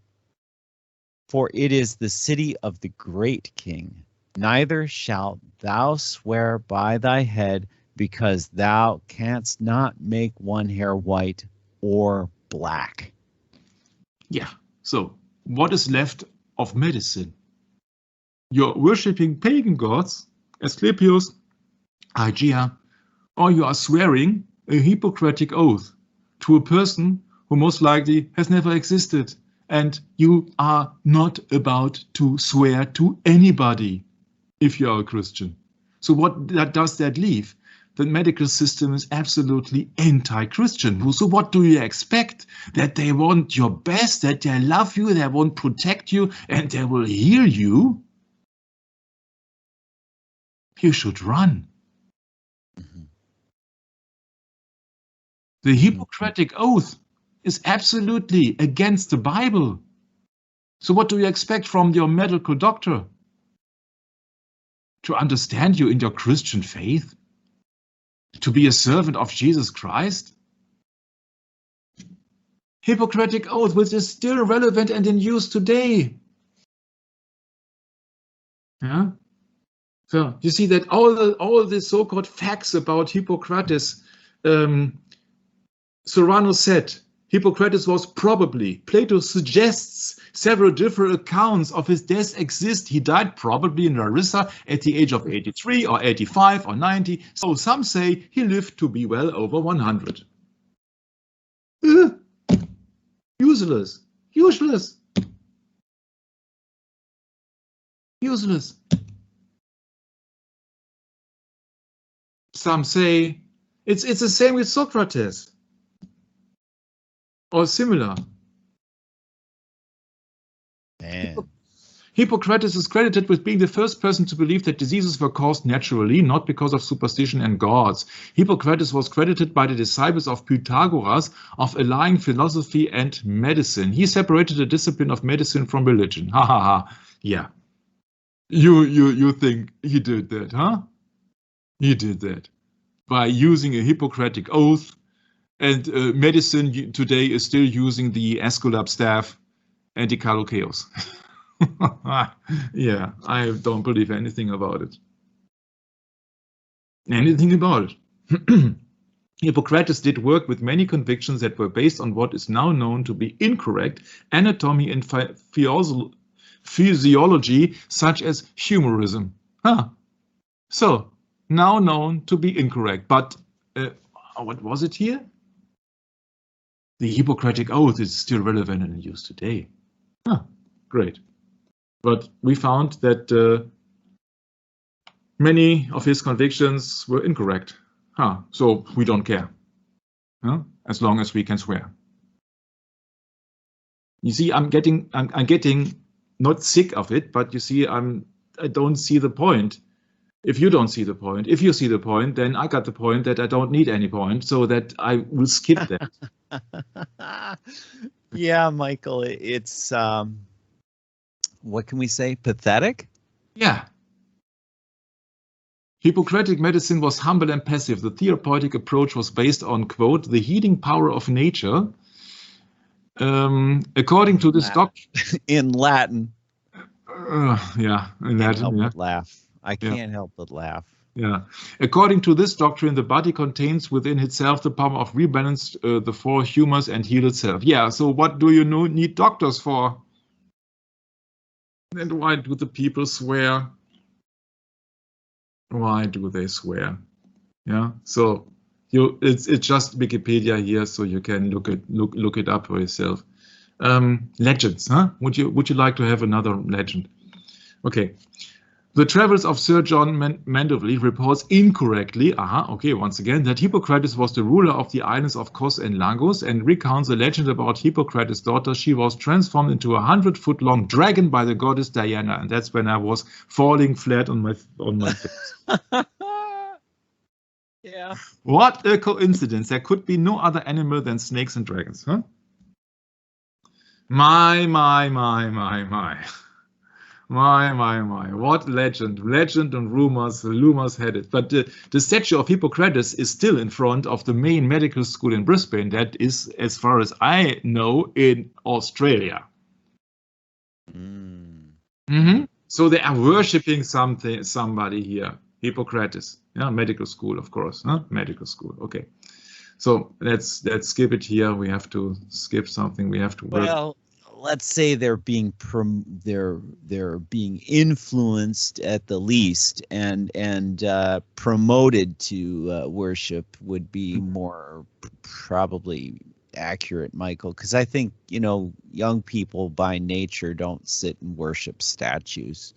for it is the city of the great King. Neither shalt thou swear by thy head, because thou canst not make one hair white or black. Yeah, so what is left of medicine? You're worshipping pagan gods, Asclepius, Hygiea, or you are swearing a Hippocratic oath to a person who most likely has never existed, and you are not about to swear to anybody if you are a Christian. So what does that leave? The medical system is absolutely anti-Christian. So what do you expect? That they want your best, that they love you, they won't protect you, and they will heal you? You should run. Mm-hmm. The Hippocratic Oath is absolutely against the Bible. So what do you expect from your medical doctor? To understand you in your Christian faith? To be a servant of Jesus Christ? Hippocratic Oath, which is still relevant and in use today. Yeah? So you see that all the so-called facts about Hippocrates, Serrano said, Hippocrates was probably, Plato suggests several different accounts of his death exist. He died probably in Larissa at the age of 83 or 85 or 90. So some say he lived to be well over 100. Useless. Useless. Useless. Some say it's the same with Socrates. Or similar. Man. Hippocrates is credited with being the first person to believe that diseases were caused naturally, not because of superstition and gods. Hippocrates was credited by the disciples of Pythagoras of allying philosophy and medicine. He separated the discipline of medicine from religion. Ha ha ha. Yeah. You think he did that, huh? He did that by using a Hippocratic oath. And medicine today is still using the Aesculap staff and the Caduceus. Yeah, I don't believe anything about it. Anything about it. Hippocrates did work with many convictions that were based on what is now known to be incorrect anatomy and physiology, such as humorism. Huh. So, now known to be incorrect. But what was it here? The Hippocratic Oath is still relevant and in use today. Huh. Great. But we found that many of his convictions were incorrect. Huh. So we don't care. Huh? As long as we can swear. You see, I'm getting not sick of it, but you see, I don't see the point. If you don't see the point, if you see the point, then I got the point that I don't need any point, so that I will skip that. Yeah, Michael, it's what can we say? Pathetic? Yeah. Hippocratic medicine was humble and passive. The therapeutic approach was based on, quote, the healing power of nature. According to this doctrine. In Latin. Yeah, in Latin, yeah. Laugh. I can't help but laugh. Yeah. According to this doctrine, the body contains within itself the power of rebalance the four humors and heal itself. Yeah, so what do you need doctors for? And why do the people swear? Why do they swear? Yeah, so it's just Wikipedia here, so you can look it up for yourself. Legends, huh? Would you like to have another legend? Okay. The Travels of Sir John Mandeville reports incorrectly, once again, that Hippocrates was the ruler of the islands of Kos and Lagos, and recounts a legend about Hippocrates' daughter. She was transformed into a 100-foot-long dragon by the goddess Diana, and that's when I was falling flat on my face. Yeah. What a coincidence! There could be no other animal than snakes and dragons, huh? My. What legend and rumors had it. But the statue of Hippocrates is still in front of the main medical school in Brisbane. That is, as far as I know, in Australia. So they are worshipping somebody here. Hippocrates. Yeah, medical school, of course. Huh? Medical school. Okay. So let's skip it here. We have to skip something. We have to work. Well, let's say they're being influenced at the least, and promoted to worship would be more probably accurate, Michael, because I think young people by nature don't sit and worship statues.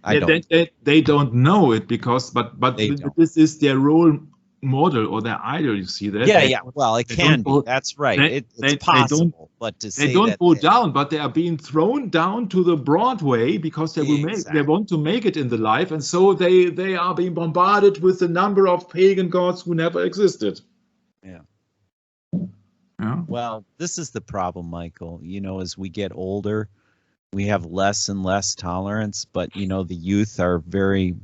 They don't know it but this is their role model or their idol. You see that? Yeah. Well, it can be. That's right. It's possible, but to say they don't go down, but they are being thrown down to the Broadway because they want to make it in the life, and so they are being bombarded with the number of pagan gods who never existed. Yeah. Yeah. Well, this is the problem, Michael. As we get older, we have less and less tolerance, but the youth are very,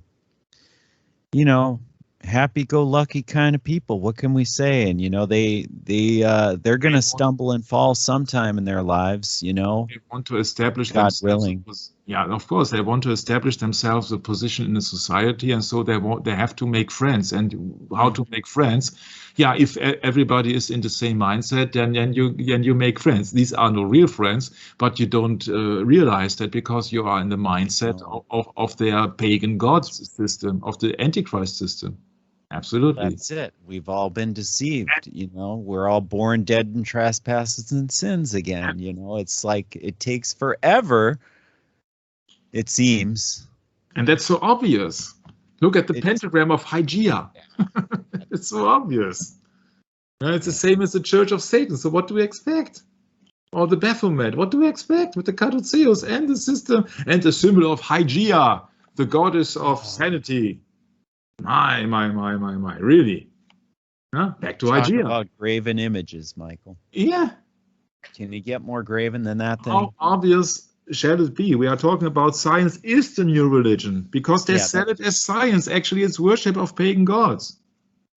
happy-go-lucky kind of people. What can we say? And they're going to stumble and fall sometime in their lives. They want to establish God willing. Yeah, of course, they want to establish themselves a position in the society, and so they have to make friends. And how to make friends? Yeah, if everybody is in the same mindset, then you make friends. These are no real friends, but you don't realize that because you are in the mindset of their pagan gods system, of the Antichrist system. Absolutely. That's it. We've all been deceived. We're all born dead in trespasses and sins again. It's like it takes forever, it seems. And that's so obvious. Look at the pentagram of Hygiea. It's so obvious. It's the same as the Church of Satan. So what do we expect? Or the Baphomet. What do we expect with the caduceus and the system and the symbol of Hygiea, the goddess of sanity? My, really? Huh? Back to Hygiea. About graven images, Michael. Yeah. Can you get more graven than that? Then? How obvious shall it be? We are talking about science is the new religion because they sell it as science. Actually, it's worship of pagan gods.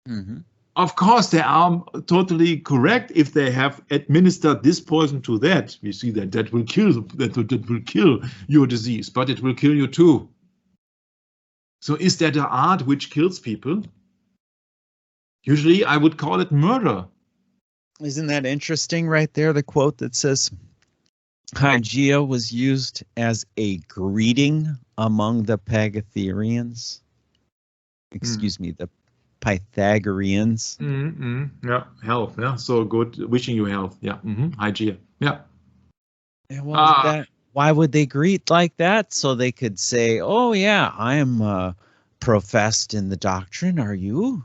Mm-hmm. Of course, they are totally correct if they have administered this poison to that. We see that will kill your disease, but it will kill you too. So is that an art which kills people? Usually I would call it murder. Isn't that interesting right there, the quote that says, Hygiea was used as a greeting among the Pythagoreans. Excuse me, the Pythagoreans. Yeah, health. Yeah, so good. Wishing you health. Yeah, Hygiea. Yeah. And why would they greet like that? So they could say, "Oh yeah, I am professed in the doctrine. Are you?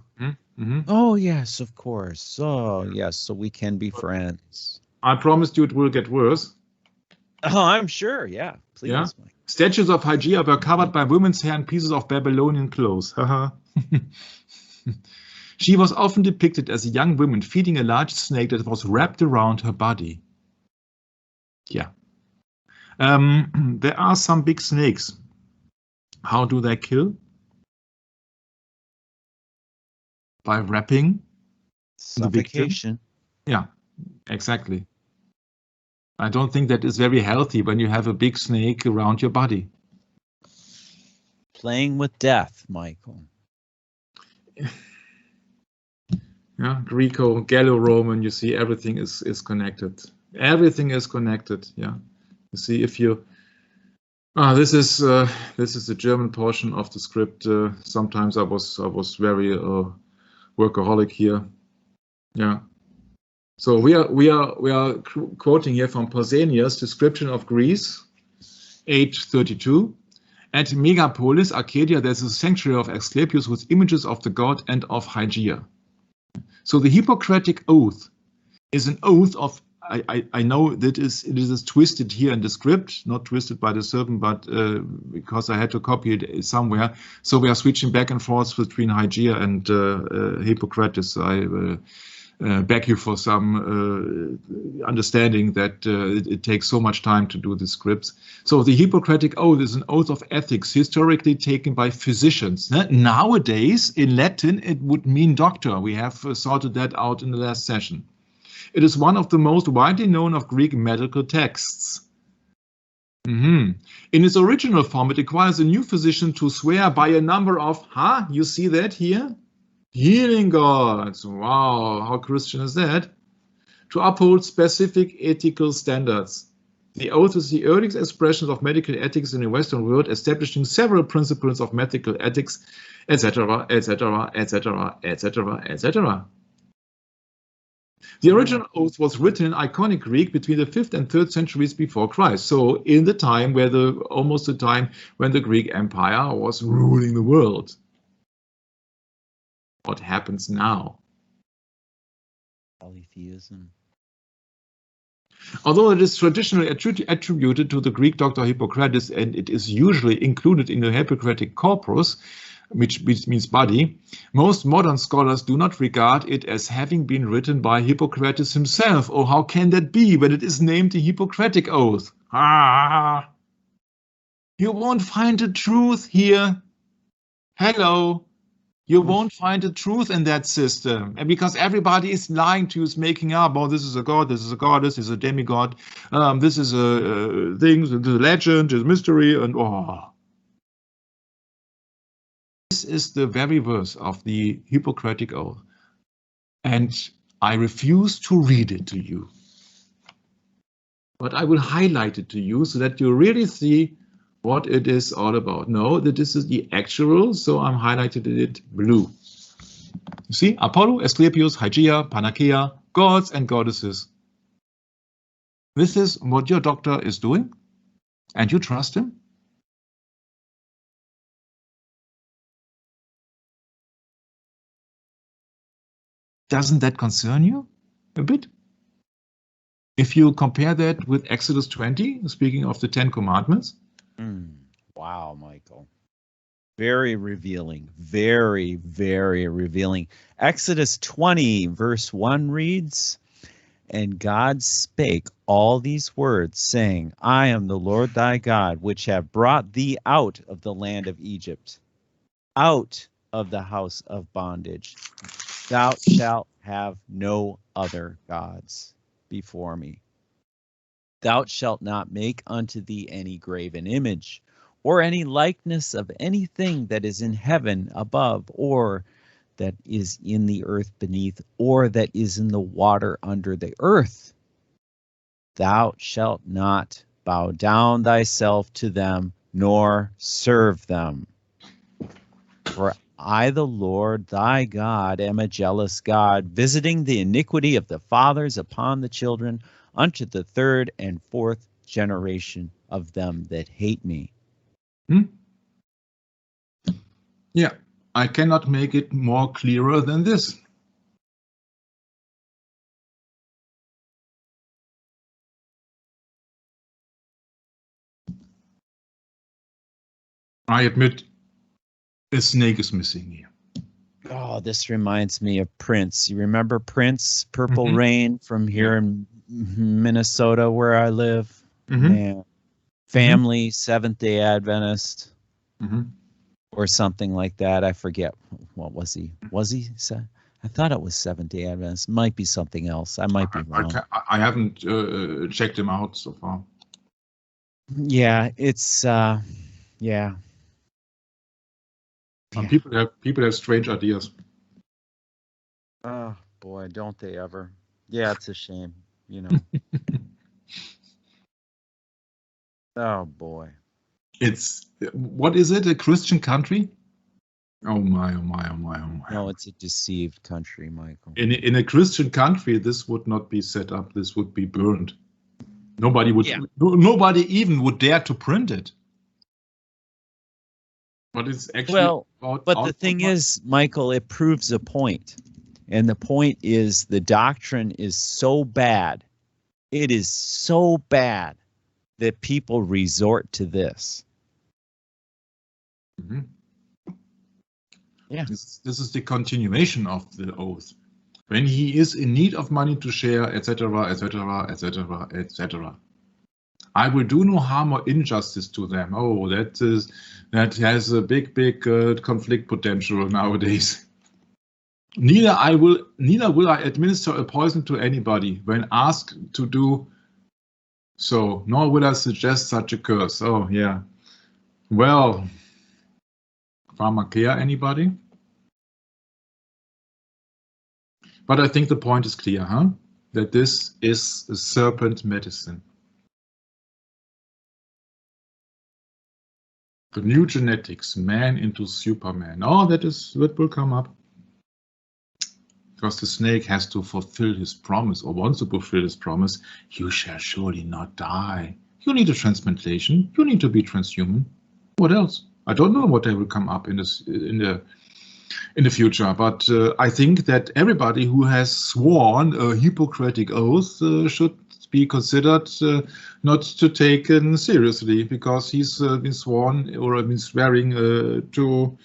Oh yes, of course. Oh yes, so we can be friends." I promised you it will get worse. Oh, I'm sure. Yeah, please. Yeah. Statues of Hygiea were covered by women's hair and pieces of Babylonian clothes. She was often depicted as a young woman feeding a large snake that was wrapped around her body. Yeah. There are some big snakes. How do they kill? By wrapping. Suffocation. Yeah, exactly. I don't think that is very healthy when you have a big snake around your body. Playing with death, Michael. Yeah, Greco, Gallo-Roman, you see everything is connected. Everything is connected. Yeah. You see if you this is the German portion of the script. Sometimes I was very workaholic here. Yeah. So we are quoting here from Pausanias' description of Greece, 832. At Megapolis, Arcadia, there's a sanctuary of Asclepius with images of the god and of Hygeia. So the Hippocratic Oath is an oath of, I know that it is twisted here in the script, not twisted by the serpent, but because I had to copy it somewhere. So we are switching back and forth between Hygeia and Hippocrates. I beg you for some understanding that it takes so much time to do the scripts. So the Hippocratic Oath is an oath of ethics historically taken by physicians. Nowadays, in Latin, it would mean doctor. We have sorted that out in the last session. It is one of the most widely known of Greek medical texts. In its original form, it requires a new physician to swear by a number of, you see that here? Healing gods. Wow, how Christian is that? To uphold specific ethical standards. The oath is the earliest expression of medical ethics in the Western world, establishing several principles of medical ethics, etc., etc., etc., etc., etc. The original oath was written in Iconic Greek between the 5th and 3rd centuries before Christ. So in the time where almost the time when the Greek Empire was ruling the world. What happens now? Polytheism. Although it is traditionally attributed to the Greek doctor Hippocrates and it is usually included in the Hippocratic corpus, which means body, most modern scholars do not regard it as having been written by Hippocrates himself. Oh, how can that be when it is named the Hippocratic Oath? You won't find the truth here. Hello. You won't find the truth in that system. And because everybody is lying to you, is making up, oh, this is a god, this is a goddess, this is a demigod, this is a thing, this is a legend, this is mystery, and oh. This is the very verse of the Hippocratic Oath. And I refuse to read it to you. But I will highlight it to you so that you really see what it is all about. No, that this is the actual, so I'm highlighted it blue. You see, Apollo, Asclepius, Hygeia, Panacea, gods and goddesses. This is what your doctor is doing, and you trust him? Doesn't that concern you a bit? If you compare that with Exodus 20, speaking of the 10 Commandments. Wow, Michael. Very revealing. Very, very revealing. Exodus 20, verse 1 reads, "And God spake all these words, saying, I am the Lord thy God, which have brought thee out of the land of Egypt, out of the house of bondage. Thou shalt have no other gods before me. Thou shalt not make unto thee any graven image, or any likeness of anything that is in heaven above, or that is in the earth beneath, or that is in the water under the earth. Thou shalt not bow down thyself to them, nor serve them. For I, the Lord thy God, am a jealous God, visiting the iniquity of the fathers upon the children, unto the third and fourth generation of them that hate me. Yeah, I cannot make it more clearer than this. I admit a snake is missing here. Oh, this reminds me of Prince. You remember Prince, Purple Rain from here in Minnesota where I live? Man, family, Seventh-day Adventist, or something like that. I forget. What was he? Was he? I thought it was Seventh-day Adventist. Might be something else. I might be wrong. I haven't checked him out so far. Yeah, it's yeah. People have strange ideas. Oh boy, don't they ever? Yeah, it's a shame, you know. Oh boy. What is it? A Christian country? Oh my, oh my, oh my, oh my. No, it's a deceived country, Michael. In a Christian country, this would not be set up. This would be burned. Nobody would. Yeah. Nobody even would dare to print it. But it's actually but the thing is, Michael, it proves a point. And the point is the doctrine is so bad. It is so bad that people resort to this. Yeah. This is the continuation of the oath. When he is in need of money to share, etc., etc., etc., etc. I will do no harm or injustice to them. Oh, that has a big conflict potential nowadays. Neither will I administer a poison to anybody when asked to do so, nor will I suggest such a curse. Oh yeah. Well, pharmakeia, anybody? But I think the point is clear, huh? That this is a serpent medicine. The new genetics, man into Superman. Oh, that will come up. Because the snake has to fulfill his promise, or wants to fulfill his promise. You shall surely not die. You need a transplantation. You need to be transhuman. What else? I don't know what they will come up in the future, but I think that everybody who has sworn a Hippocratic Oath should be considered not to taken seriously, because he's been sworn or been swearing to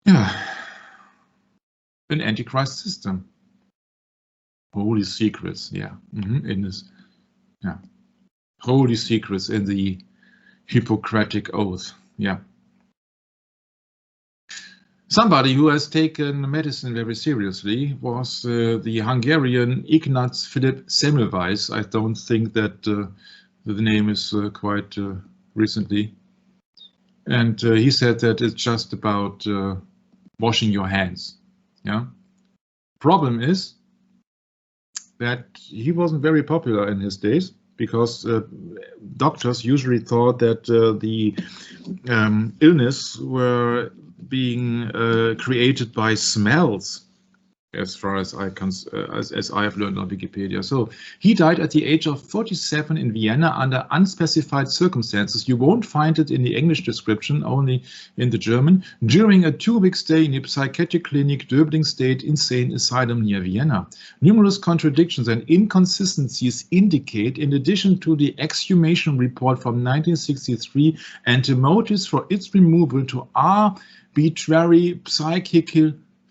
an antichrist system. Holy secrets, yeah, in this, yeah, holy secrets in the Hippocratic Oath, yeah. Somebody who has taken medicine very seriously was the Hungarian Ignaz Philipp Semmelweis. I don't think that the name is quite recently. And he said that it's just about washing your hands. Yeah. Problem is that he wasn't very popular in his days, because doctors usually thought that the illness were being created by smells, as far as I have learned on Wikipedia. So he died at the age of 47 in Vienna under unspecified circumstances. You won't find it in the English description, only in the German, during a 2-week stay in a psychiatric clinic, Döbling State Insane Asylum near Vienna. Numerous contradictions and inconsistencies indicate, in addition to the exhumation report from 1963 and the motives for its removal, to arbitrary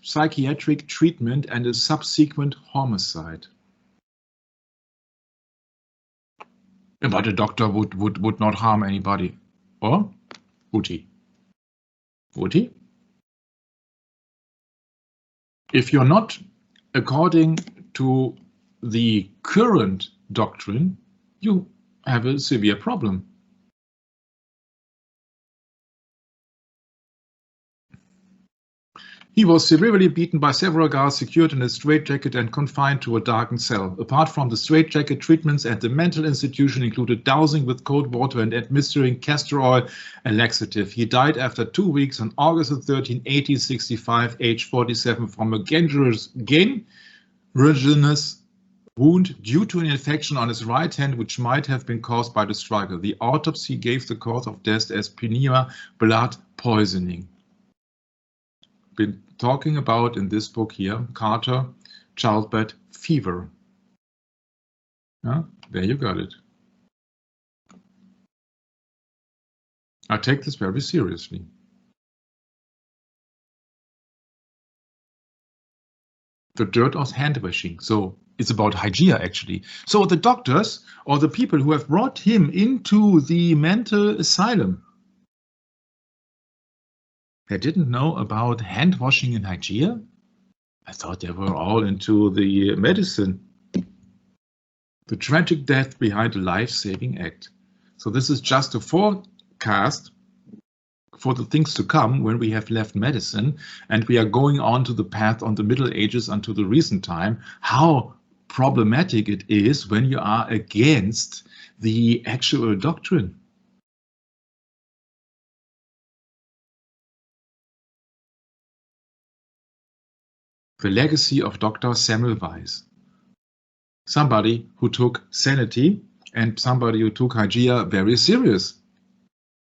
psychiatric treatment and a subsequent homicide. But a doctor would not harm anybody. Or would he? Would he? If you're not according to the current doctrine, you have a severe problem. He was severely beaten by several guards, secured in a straitjacket and confined to a darkened cell. Apart from the straitjacket, treatments at the mental institution included dowsing with cold water and administering castor oil and laxative. He died after 2 weeks on August 13, 1865, age 47, from a gangrenous wound due to an infection on his right hand, which might have been caused by the struggle. The autopsy gave the cause of death as pneumonia, blood poisoning. Been talking about in this book here, Carter, childbed fever. Yeah, there you got it. I take this very seriously. The dirt of hand washing. So it's about Hygiea actually. So the doctors or the people who have brought him into the mental asylum, they didn't know about hand washing in Hygiea? I thought they were all into the medicine. The tragic death behind a life-saving act. So this is just a forecast for the things to come when we have left medicine and we are going on to the path on the Middle Ages until the recent time, how problematic it is when you are against the actual doctrine. The legacy of Dr. Semmelweis. Somebody who took sanity and somebody who took Hygiea very serious.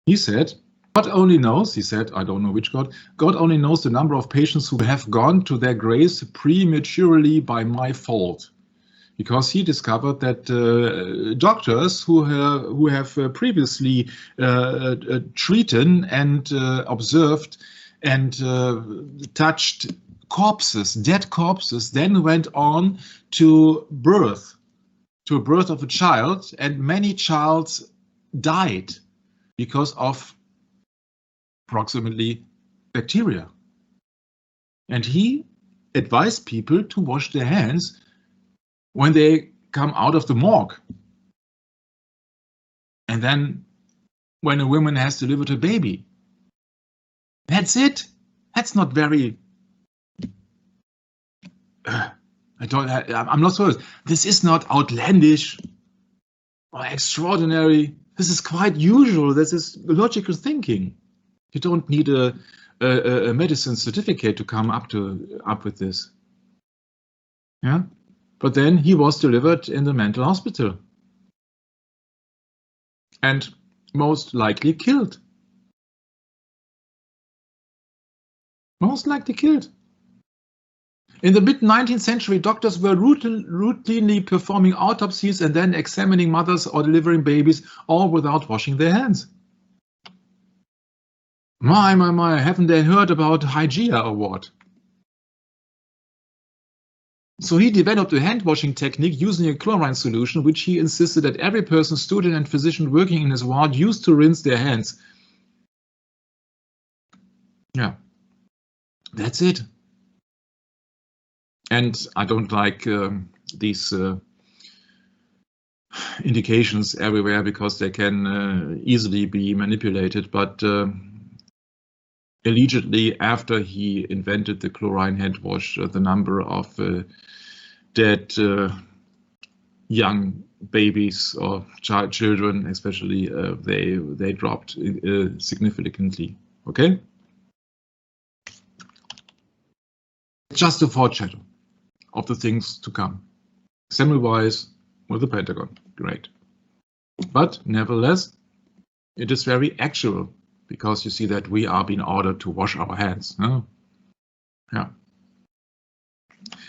He said, God only knows, he said, I don't know which God, God only knows the number of patients who have gone to their graves prematurely by my fault. Because he discovered that doctors who have previously treated and observed and touched corpses, dead corpses, then went on to a birth of a child, and many childs died because of approximately bacteria. And he advised people to wash their hands when they come out of the morgue. And then when a woman has delivered a baby. That's it. That's not very I'm not sure. This is not outlandish or extraordinary. This is quite usual. This is logical thinking. You don't need a medicine certificate to come up with this. Yeah, but then he was delivered in the mental hospital and most likely killed. Most likely killed. In the mid-19th century, doctors were routinely performing autopsies and then examining mothers or delivering babies, all without washing their hands. My, haven't they heard about Hygiea or what? So he developed a hand-washing technique using a chlorine solution, which he insisted that every person, student and physician working in his ward used to rinse their hands. Yeah, that's it. And I don't like these indications everywhere because they can easily be manipulated. But allegedly, after he invented the chlorine hand wash, the number of dead young babies or children, especially, they dropped significantly. Okay, just a foreshadow of the things to come. Semmelweis with the Pentagon, great. But nevertheless, it is very actual because you see that we are being ordered to wash our hands. Huh? Yeah.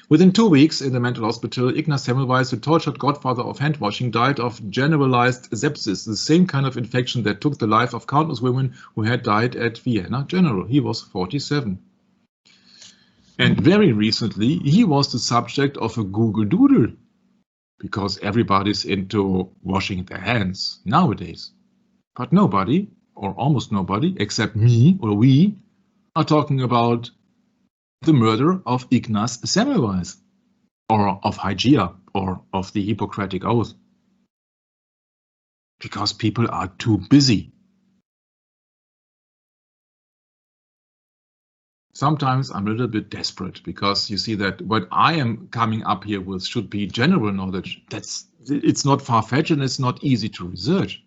Within 2 weeks in the mental hospital, Ignaz Semmelweis, the tortured godfather of hand washing, died of generalized sepsis, the same kind of infection that took the life of countless women who had died at Vienna General. He was 47. And very recently, he was the subject of a Google Doodle because everybody's into washing their hands nowadays. But nobody, or almost nobody, except me or we, are talking about the murder of Ignaz Semmelweis, or of Hygiea, or of the Hippocratic Oath. Because people are too busy. sometimes I'm a little bit desperate because you see that what I am coming up here with should be general knowledge. It's not far-fetched and it's not easy to research.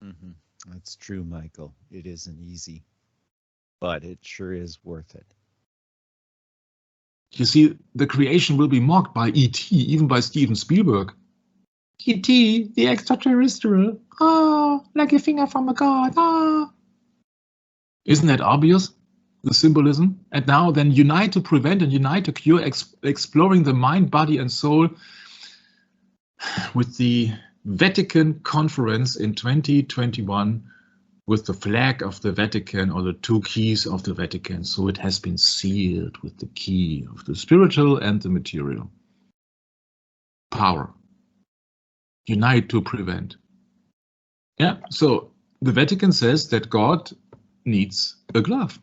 Mm-hmm. That's true, Michael. It isn't easy, but it sure is worth it. You see, the creation will be mocked by E.T., even by Steven Spielberg. E.T., the extraterrestrial. Like a finger from a god. Isn't that obvious, the symbolism? And now then unite to prevent and unite to cure, exploring the mind, body and soul with the Vatican Conference in 2021 with the flag of the Vatican or the two keys of the Vatican. So it has been sealed with the key of the spiritual and the material. Power. Unite to prevent. Yeah, so the Vatican says that God needs a glove.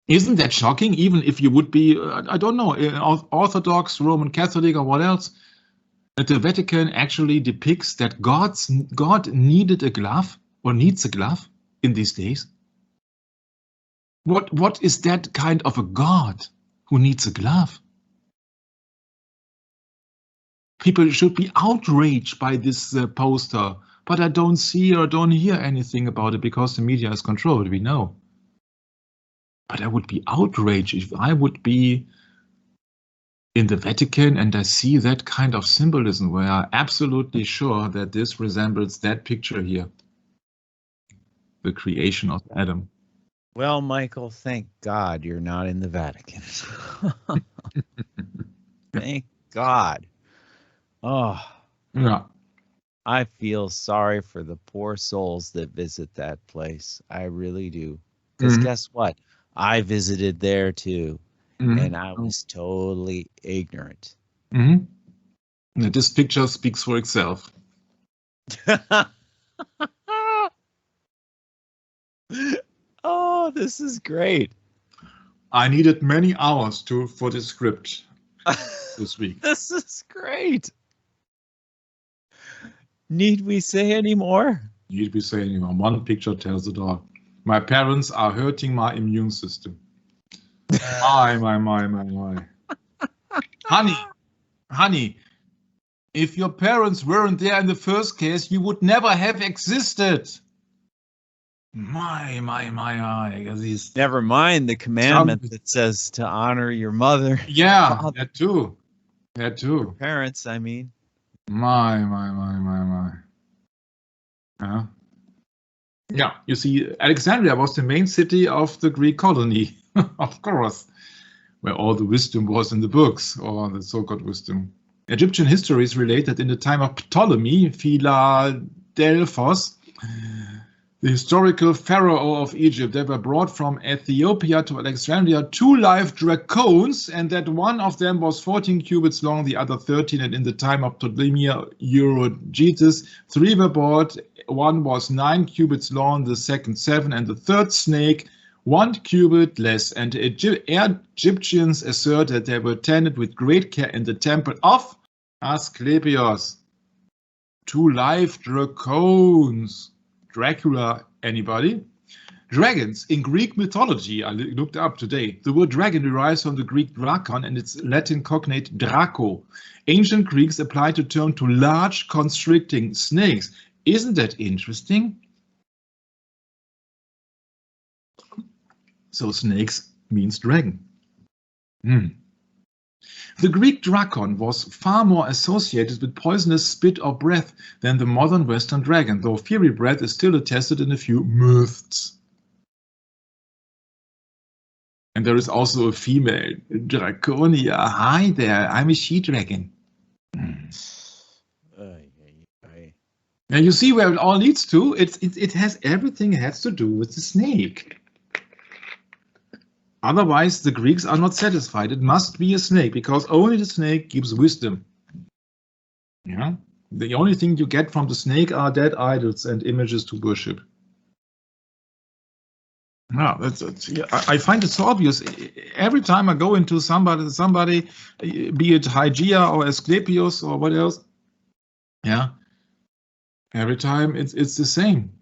Isn't that shocking? Even if you would be, I don't know, Orthodox, Roman Catholic or what else, that the Vatican actually depicts that God needed a glove or needs a glove in these days. What is that kind of a God who needs a glove? People should be outraged by this poster, but I don't see or don't hear anything about it because the media is controlled, we know. But I would be outraged if I would be in the Vatican and I see that kind of symbolism where I'm absolutely sure that this resembles that picture here, the creation of Adam. Well, Michael, thank God you're not in the Vatican. Thank God. Oh, yeah. I feel sorry for the poor souls that visit that place. I really do. Because guess what? I visited there too. And I was totally ignorant. This picture speaks for itself. Oh, this is great. I needed many hours for the script this week. This is great. Need we say any more? Need we say any more? One picture tells it all. My parents are hurting my immune system. My. Honey, if your parents weren't there in the first case, you would never have existed. My. Never mind the commandment that says to honor your mother. Yeah, that too. Your parents, I mean. My. Yeah, you see, Alexandria was the main city of the Greek colony, of course, where all the wisdom was in the books, or the so-called wisdom. Egyptian histories relate that in the time of Ptolemy, Philadelphos, the historical pharaoh of Egypt, they were brought from Ethiopia to Alexandria 2 live dracones, and that one of them was 14 cubits long, the other 13, and in the time of Ptolemy Euergetes, 3 were brought. One was 9 cubits long, the second 7, and the third snake 1 cubit less. And Egyptians assert that they were tended with great care in the temple of Asclepios. 2 live dracones. Dracula, anybody? Dragons in Greek mythology, I looked up today. The word dragon derives from the Greek drakon and its Latin cognate draco. Ancient Greeks applied the term to large constricting snakes. Isn't that interesting? So snakes means dragon. The Greek drakon was far more associated with poisonous spit or breath than the modern Western dragon, though fiery breath is still attested in a few myths. And there is also a female draconia. Hi there, I'm a she-dragon. Now you see where it all leads to. It has everything has to do with the snake. Otherwise, the Greeks are not satisfied. It must be a snake because only the snake gives wisdom. Yeah, the only thing you get from the snake are dead idols and images to worship. No, I find it so obvious. Every time I go into somebody, be it Hygeia or Asclepios or what else, yeah. Every time it's the same.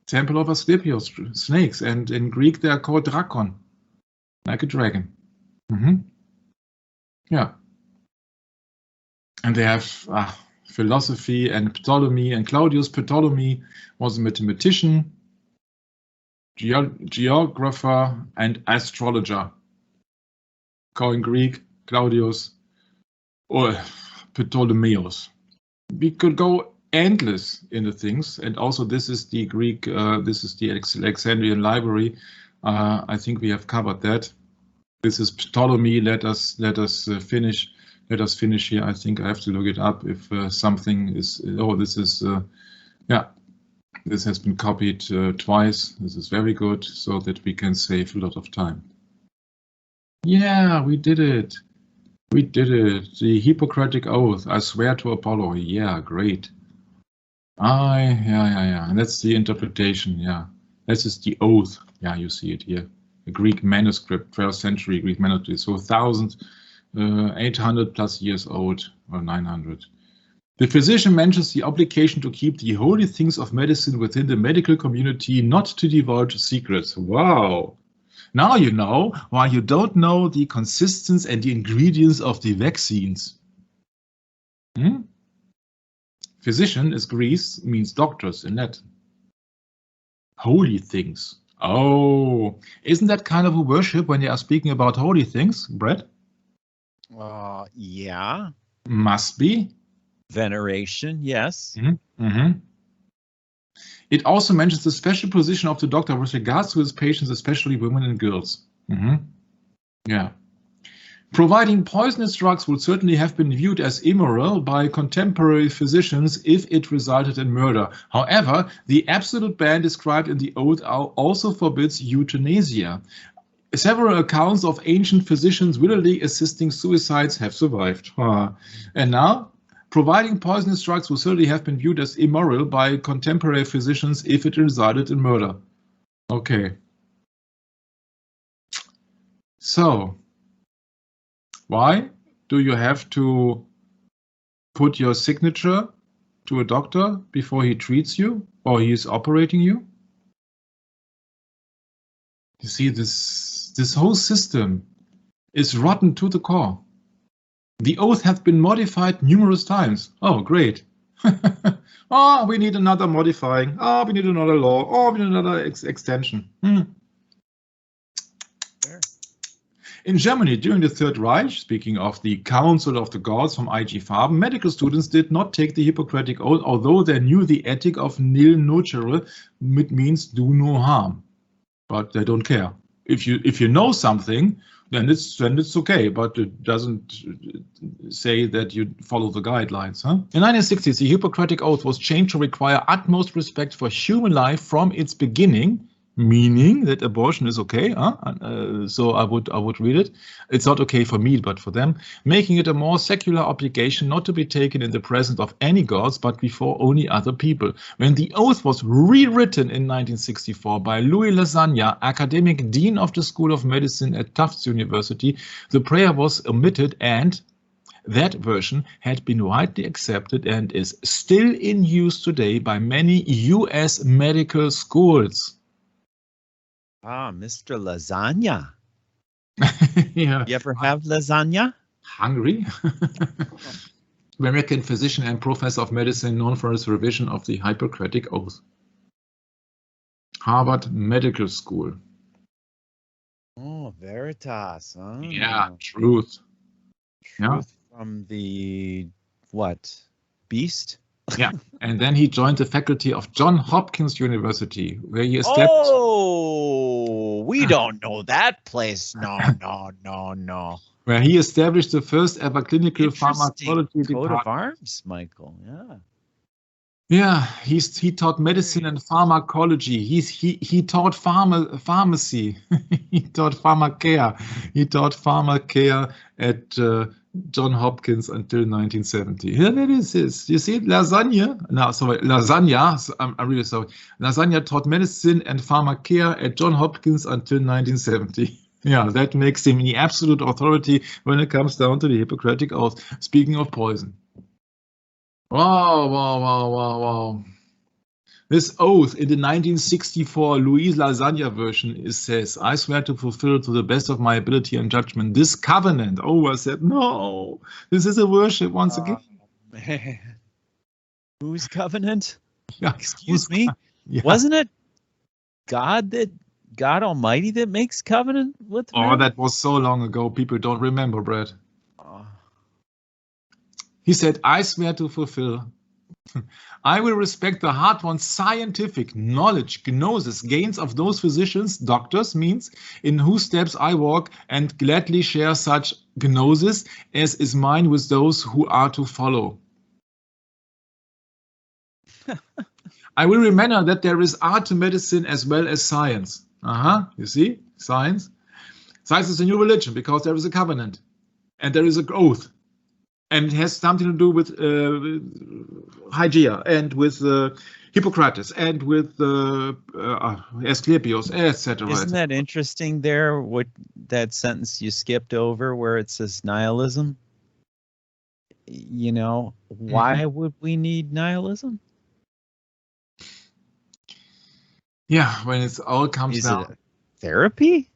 Temple of Asclepius, snakes, and in Greek they are called drakon, like a dragon. Yeah. And they have philosophy and Ptolemy, and Claudius Ptolemy was a mathematician, geographer, and astrologer. In Greek, Claudius or Ptolemaeus. We could go endless in the things, and also this is the Greek, this is the Alexandrian library. I think we have covered that. This is Ptolemy. Let us finish. Let us finish here. I think I have to look it up if something is. Oh, this is yeah. This has been copied twice. This is very good, so that we can save a lot of time. Yeah, we did it. We did it. The Hippocratic Oath. I swear to Apollo. Yeah, great. Yeah. And that's the interpretation. Yeah, this is the oath. Yeah, you see it here. A Greek manuscript, 12th century Greek manuscript. So 1,800 plus years old, or 900. The physician mentions the obligation to keep the holy things of medicine within the medical community, not to divulge secrets. Wow. Now you know why you don't know the consistence and the ingredients of the vaccines. Physician is Greece, means doctors in Latin. Holy things. Oh, isn't that kind of a worship when you are speaking about holy things, Brett? Yeah. Must be. Veneration, yes. It also mentions the special position of the doctor with regards to his patients, especially women and girls. Yeah. Providing poisonous drugs would certainly have been viewed as immoral by contemporary physicians if it resulted in murder. However, the absolute ban described in the oath also forbids euthanasia. Several accounts of ancient physicians willingly assisting suicides have survived. And now, providing poisonous drugs would certainly have been viewed as immoral by contemporary physicians if it resulted in murder. Okay. So, why do you have to put your signature to a doctor before he treats you or he is operating you? You see, this whole system is rotten to the core. The oath has been modified numerous times. Oh, great. Oh, we need another modifying. Oh, we need another law. Oh, we need another extension. In Germany, during the Third Reich, speaking of the Council of the Gods from IG Farben, medical students did not take the Hippocratic Oath, although they knew the ethic of nil nocere, which means do no harm. But they don't care. If you know something, then it's okay, but it doesn't say that you follow the guidelines. In 1960s, the Hippocratic Oath was changed to require utmost respect for human life from its beginning, meaning that abortion is okay. So I would read it. It's not okay for me, but for them, making it a more secular obligation not to be taken in the presence of any gods, but before only other people. When the oath was rewritten in 1964 by Louis Lasagna, academic dean of the School of Medicine at Tufts University, the prayer was omitted, and that version had been widely accepted and is still in use today by many US medical schools. Mr. Lasagna. Yeah. You ever have lasagna? Hungry? American physician and professor of medicine known for his revision of the Hippocratic Oath. Harvard Medical School. Oh, veritas. Oh. Yeah, truth. Truth from the, what, beast? Yeah, and then he joined the faculty of Johns Hopkins University, where he established... Oh, we don't know that place. No. Where he established the first ever clinical pharmacology coat department. of arms, Michael. Yeah. Yeah, he taught medicine and pharmacology. He taught pharmacy. He taught pharmacare. He taught pharmacare at Johns Hopkins until 1970. Yeah, that is his. You see, Lasagna. No, sorry, Lasagna. I'm really sorry. Lasagna taught medicine and pharmacare at Johns Hopkins until 1970. Yeah, that makes him the absolute authority when it comes down to the Hippocratic Oath. Speaking of poison. Wow. This oath in the 1964 Louis Lasagna version, it says, I swear to fulfill to the best of my ability and judgment this covenant. Oh, I said, no, this is a worship once again. Man. Whose covenant? Yeah, Excuse me? Yeah. Wasn't it God Almighty that makes covenant with men? Oh, that was so long ago. People don't remember, Brad. Oh. He said, I swear to fulfill. I will respect the hard-won scientific knowledge, gnosis, gains of those physicians, doctors, means, in whose steps I walk, and gladly share such gnosis as is mine with those who are to follow. I will remember that there is art to medicine as well as science. You see, science. Science is a new religion because there is a covenant and there is an oath. And it has something to do with Hygiea and with Hippocrates and with Asclepius, etc. Isn't that interesting there, what that sentence you skipped over where it says nihilism? You know, why would we need nihilism? Yeah, when it's all comes Is down. it a therapy?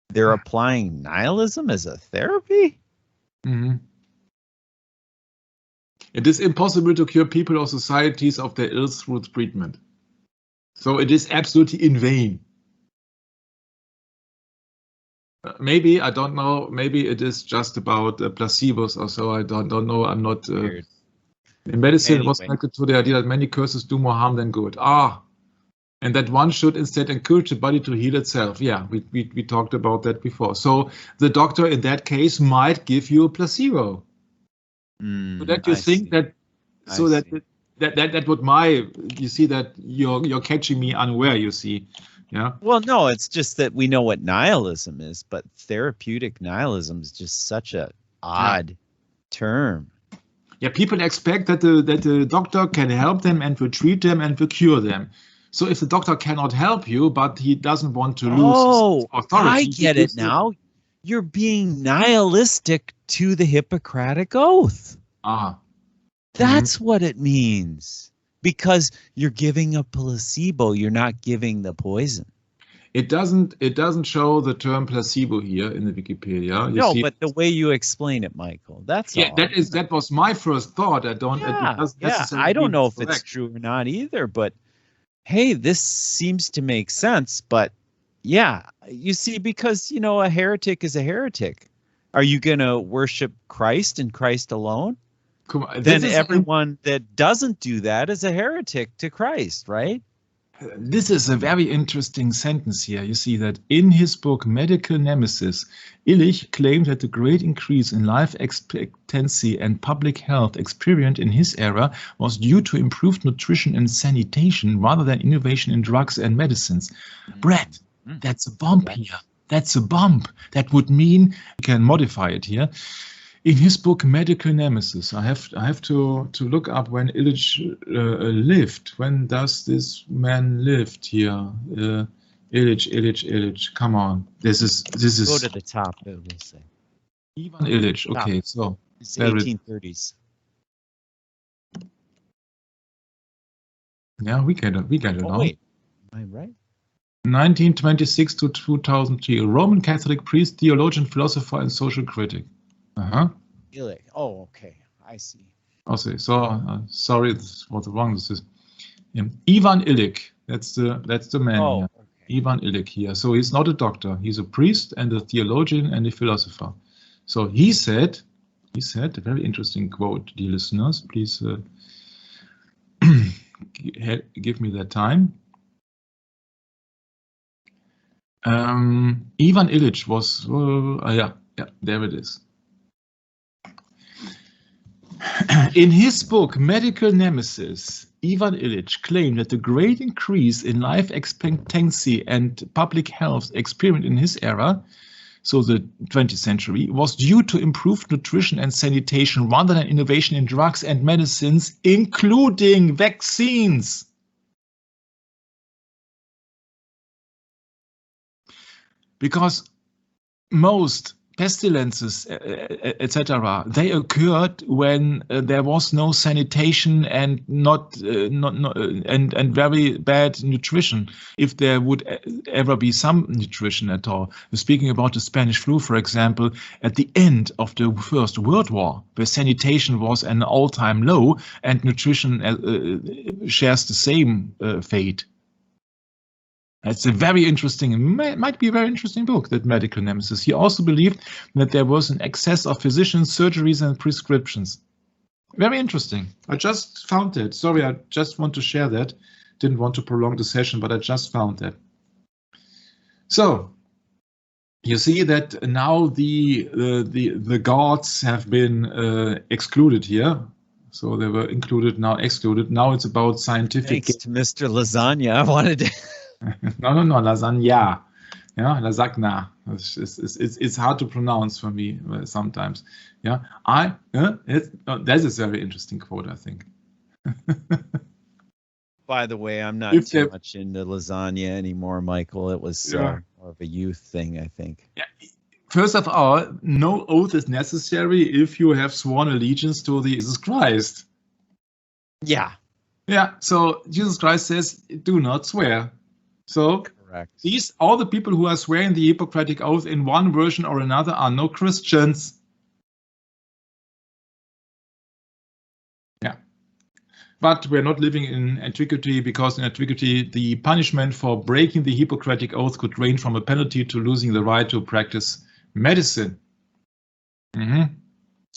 They're applying nihilism as a therapy? Mm-hmm. It is impossible to cure people or societies of their ills through treatment. So it is absolutely in vain. Maybe, I don't know, maybe it is just about placebos or so, I don't know, I'm not... in medicine, it was connected to the idea that many curses do more harm than good. And that one should instead encourage the body to heal itself. Yeah, we talked about that before. So the doctor in that case might give you a placebo. So that you think that, so that would you see that you're catching me unaware, you see. Yeah. Well, no, it's just that we know what nihilism is, but therapeutic nihilism is just such a odd term. Yeah, people expect that the doctor can help them and will treat them and will cure them. So if the doctor cannot help you, but he doesn't want to lose his authority. I get it now. You're being nihilistic to the Hippocratic Oath. That's what it means. Because you're giving a placebo, you're not giving the poison. It doesn't show the term placebo here in the Wikipedia. No, but the way you explain it, Michael, that's all. That was my first thought. I don't know if it's true or not either, but hey, this seems to make sense. But yeah, you see, because a heretic is a heretic. Are you going to worship Christ and Christ alone? Then everyone that doesn't do that is a heretic to Christ, right? This is a very interesting sentence here. You see that in his book Medical Nemesis, Illich claimed that the great increase in life expectancy and public health experienced in his era was due to improved nutrition and sanitation rather than innovation in drugs and medicines. Brett, that's a bomb here. That's a bomb. That would mean, we can modify it here. In his book Medical Nemesis, I have to look up when Illich lived. When does this man lived here? Illich. Come on, this is. Go to the top. It will say. Ivan Illich. Okay, so it's 1830s. Yeah, we get it now. Wait, am I right? 1926 to 2003, a Roman Catholic priest, theologian, philosopher, and social critic. Illich. Oh, okay. I see. Okay, so sorry, this was wrong. This is Ivan Illich. That's the man. Here. Okay. Ivan Illich here. So he's not a doctor. He's a priest and a theologian and a philosopher. So he said a very interesting quote, dear listeners. Please give me that time. Ivan Illich was there it is. In his book Medical Nemesis, Ivan Illich claimed that the great increase in life expectancy and public health experienced in his era, so the 20th century, was due to improved nutrition and sanitation rather than innovation in drugs and medicines, including vaccines. Because most pestilences, etc., they occurred when there was no sanitation and and very bad nutrition, if there would ever be some nutrition at all. Speaking about the Spanish flu, for example, at the end of the First World War, where sanitation was an all-time low and nutrition shares the same fate. It's a very interesting, might be a very interesting book, that Medical Nemesis. He also believed that there was an excess of physicians, surgeries, and prescriptions. Very interesting. I just found it. Sorry, I just want to share that. Didn't want to prolong the session, but I just found that. So you see that now the gods have been excluded here. So they were included, now excluded. Now it's about scientific. Thanks to Mr. Lasagna. I wanted to. No, lasagna. Yeah, lasagna. It's hard to pronounce for me sometimes. Yeah, that is a very interesting quote, I think. By the way, I'm not too much into lasagna anymore, Michael. It was more of a youth thing, I think. Yeah. First of all, no oath is necessary if you have sworn allegiance to the Jesus Christ. Yeah. Yeah. So Jesus Christ says, "Do not swear." So correct. All the people who are swearing the Hippocratic Oath in one version or another are no Christians. Yeah. But we're not living in antiquity, because in antiquity the punishment for breaking the Hippocratic Oath could range from a penalty to losing the right to practice medicine.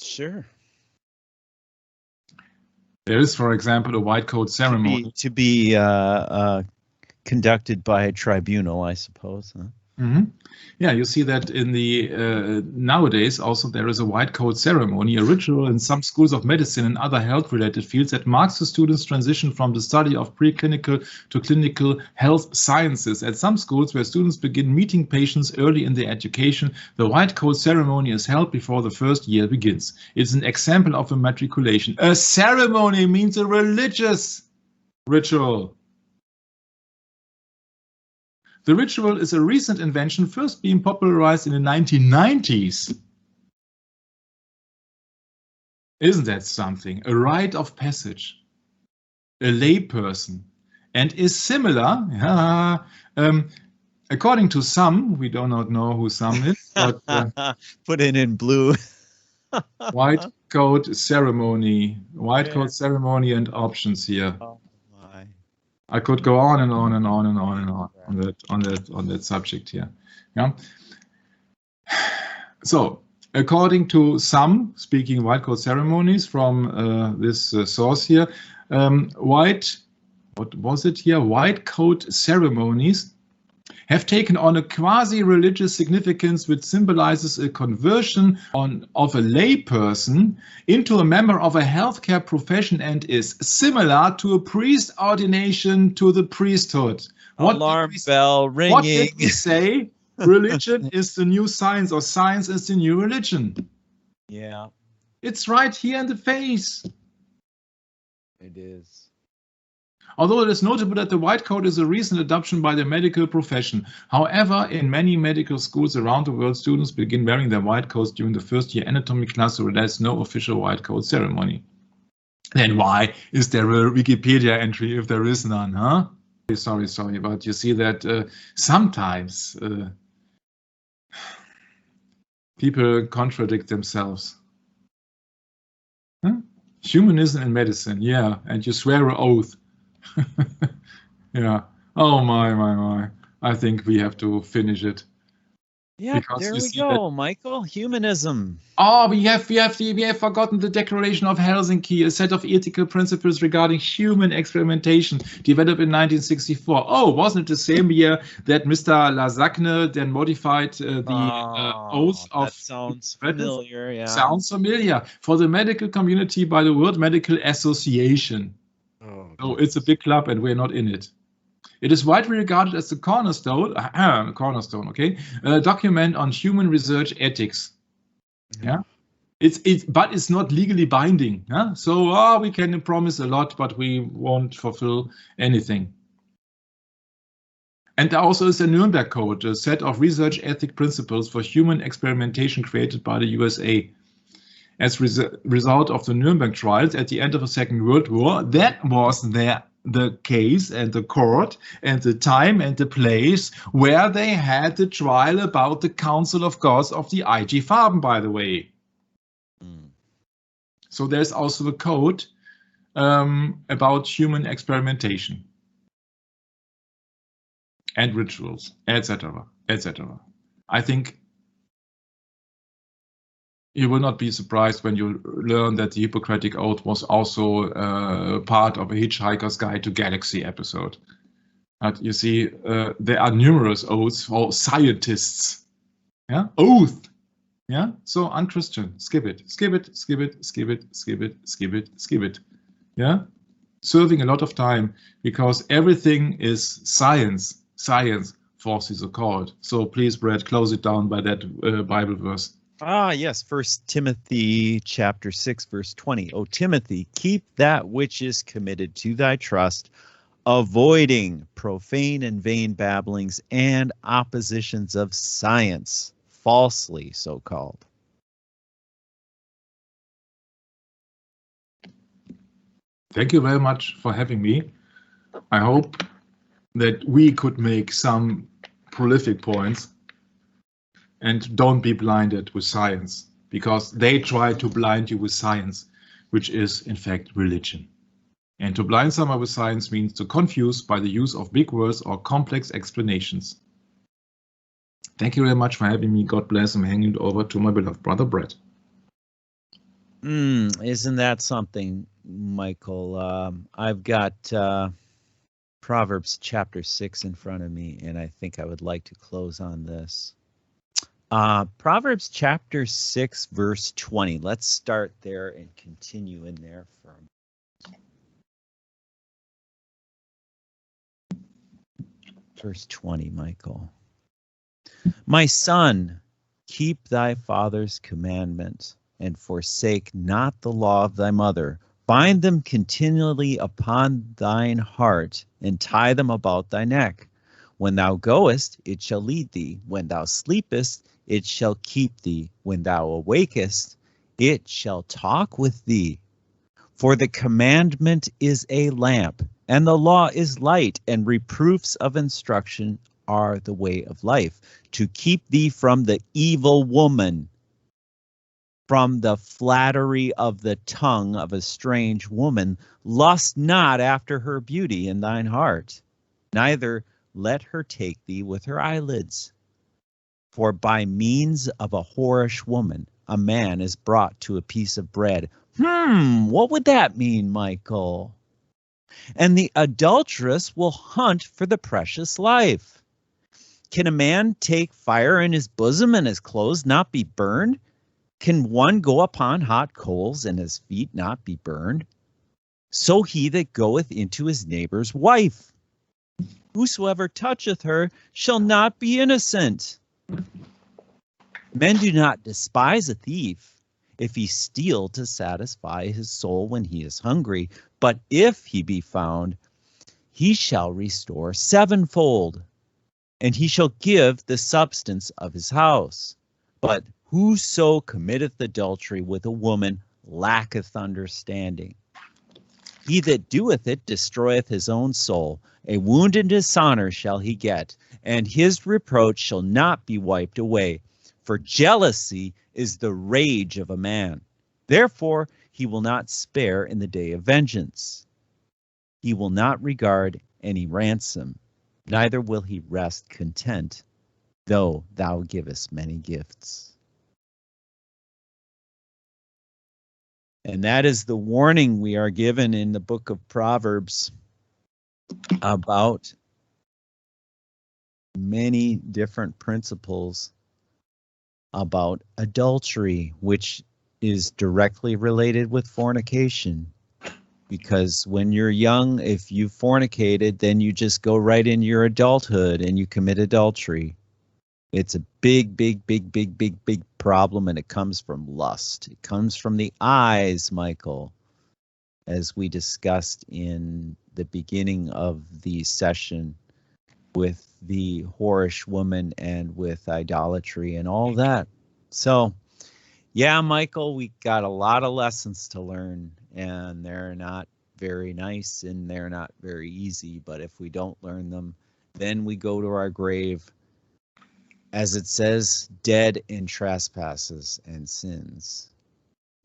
Sure. There is, for example, a white coat ceremony. To be conducted by a tribunal, I suppose. Huh? Yeah, you see that in the nowadays also there is a white coat ceremony, a ritual in some schools of medicine and other health-related fields that marks the students' transition from the study of preclinical to clinical health sciences. At some schools where students begin meeting patients early in their education, the white coat ceremony is held before the first year begins. It's an example of a matriculation. A ceremony means a religious ritual. The ritual is a recent invention, first being popularized in the 1990s. Isn't that something? A rite of passage, a layperson, and is similar, according to some, we do not know who some is, but put it in blue. white coat ceremony and options here. I could go on and on and on and on and on on that subject here. Yeah. So, according to some, speaking white coat ceremonies from this source here, white coat ceremonies have taken on a quasi-religious significance which symbolizes a conversion of a layperson into a member of a healthcare profession and is similar to a priest ordination to the priesthood. Alarm bell ringing. What did we say? Religion is the new science, or science is the new religion. Yeah. It's right here in the face. It is. Although it is notable that the white coat is a recent adoption by the medical profession. However, in many medical schools around the world, students begin wearing their white coats during the first year anatomy class, so there is no official white coat ceremony. Then why is there a Wikipedia entry if there is none, huh? Sorry, but you see that sometimes people contradict themselves. Huh? Humanism and medicine, yeah, and you swear an oath. Yeah. Oh my. I think we have to finish it. Yeah, there we go, Michael. Humanism. Oh, we have forgotten the Declaration of Helsinki, a set of ethical principles regarding human experimentation, developed in 1964. Oh, wasn't it the same year that Mr. Lasagna then modified the oath of? That sounds familiar. Yeah. Sounds familiar for the medical community by the World Medical Association. So it's a big club, and we're not in it. It is widely regarded as the cornerstone, document on human research ethics. Yeah, but it's not legally binding. Yeah? So we can promise a lot, but we won't fulfill anything. And there also is the Nuremberg Code, a set of research ethic principles for human experimentation created by the USA. As a result of the Nuremberg trials at the end of the Second World War, that was the case and the court and the time and the place where they had the trial about the Council of Gods of the IG Farben, by the way. So there's also a code about human experimentation and rituals, etc., etc. I think you will not be surprised when you learn that the Hippocratic Oath was also part of a Hitchhiker's Guide to Galaxy episode. But you see, there are numerous oaths for scientists. Yeah, oath. Yeah, so unchristian. Skip it. Skip it. Skip it. Skip it. Skip it. Skip it. Skip it. Yeah, serving a lot of time because everything is science. Science forces a call. So please, Brad, close it down by that Bible verse. Ah, yes. 1 Timothy chapter 6, verse 20. O Timothy, keep that which is committed to thy trust, avoiding profane and vain babblings and oppositions of science, falsely so called. Thank you very much for having me. I hope that we could make some prolific points. And don't be blinded with science, because they try to blind you with science, which is in fact religion. And to blind someone with science means to confuse by the use of big words or complex explanations. Thank you very much for having me. God bless. I'm handing it over to my beloved brother Brett. Isn't that something, Michael? I've got Proverbs chapter 6 in front of me, and I think I would like to close on this. Proverbs chapter 6, verse 20. Let's start there and continue in there for a moment. Verse 20, Michael. My son, keep thy father's commandment, and forsake not the law of thy mother. Bind them continually upon thine heart, and tie them about thy neck. When thou goest, it shall lead thee. When thou sleepest, it shall keep thee. When thou awakest, it shall talk with thee. For the commandment is a lamp, and the law is light, and reproofs of instruction are the way of life, to keep thee from the evil woman, from the flattery of the tongue of a strange woman. Lust not after her beauty in thine heart, neither let her take thee with her eyelids. For by means of a whorish woman, a man is brought to a piece of bread. What would that mean, Michael? And the adulteress will hunt for the precious life. Can a man take fire in his bosom and his clothes not be burned? Can one go upon hot coals and his feet not be burned? So he that goeth into his neighbor's wife, whosoever toucheth her shall not be innocent. Men do not despise a thief if he steal to satisfy his soul when he is hungry, but if he be found, he shall restore sevenfold, and he shall give the substance of his house. But whoso committeth adultery with a woman lacketh understanding. He that doeth it destroyeth his own soul. A wound and dishonor shall he get, and his reproach shall not be wiped away. For jealousy is the rage of a man. Therefore he will not spare in the day of vengeance. He will not regard any ransom, neither will he rest content, though thou givest many gifts. And that is the warning we are given in the book of Proverbs about many different principles about adultery, which is directly related with fornication. Because when you're young, if you fornicated, then you just go right into your adulthood and you commit adultery. It's a big problem, and it comes from lust. It comes from the eyes, Michael, as we discussed in the beginning of the session. with the whorish woman and with idolatry and all that. So, yeah, Michael, we got a lot of lessons to learn, and they're not very nice and they're not very easy. But if we don't learn them, then we go to our grave, as it says, dead in trespasses and sins.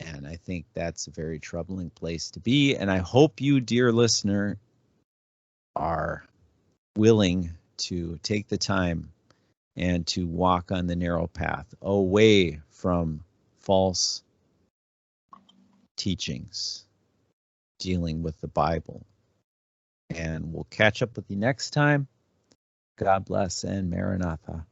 And I think that's a very troubling place to be. And I hope you, dear listener, are willing to take the time and to walk on the narrow path away from false teachings dealing with the Bible. And we'll catch up with you next time. God bless and Maranatha.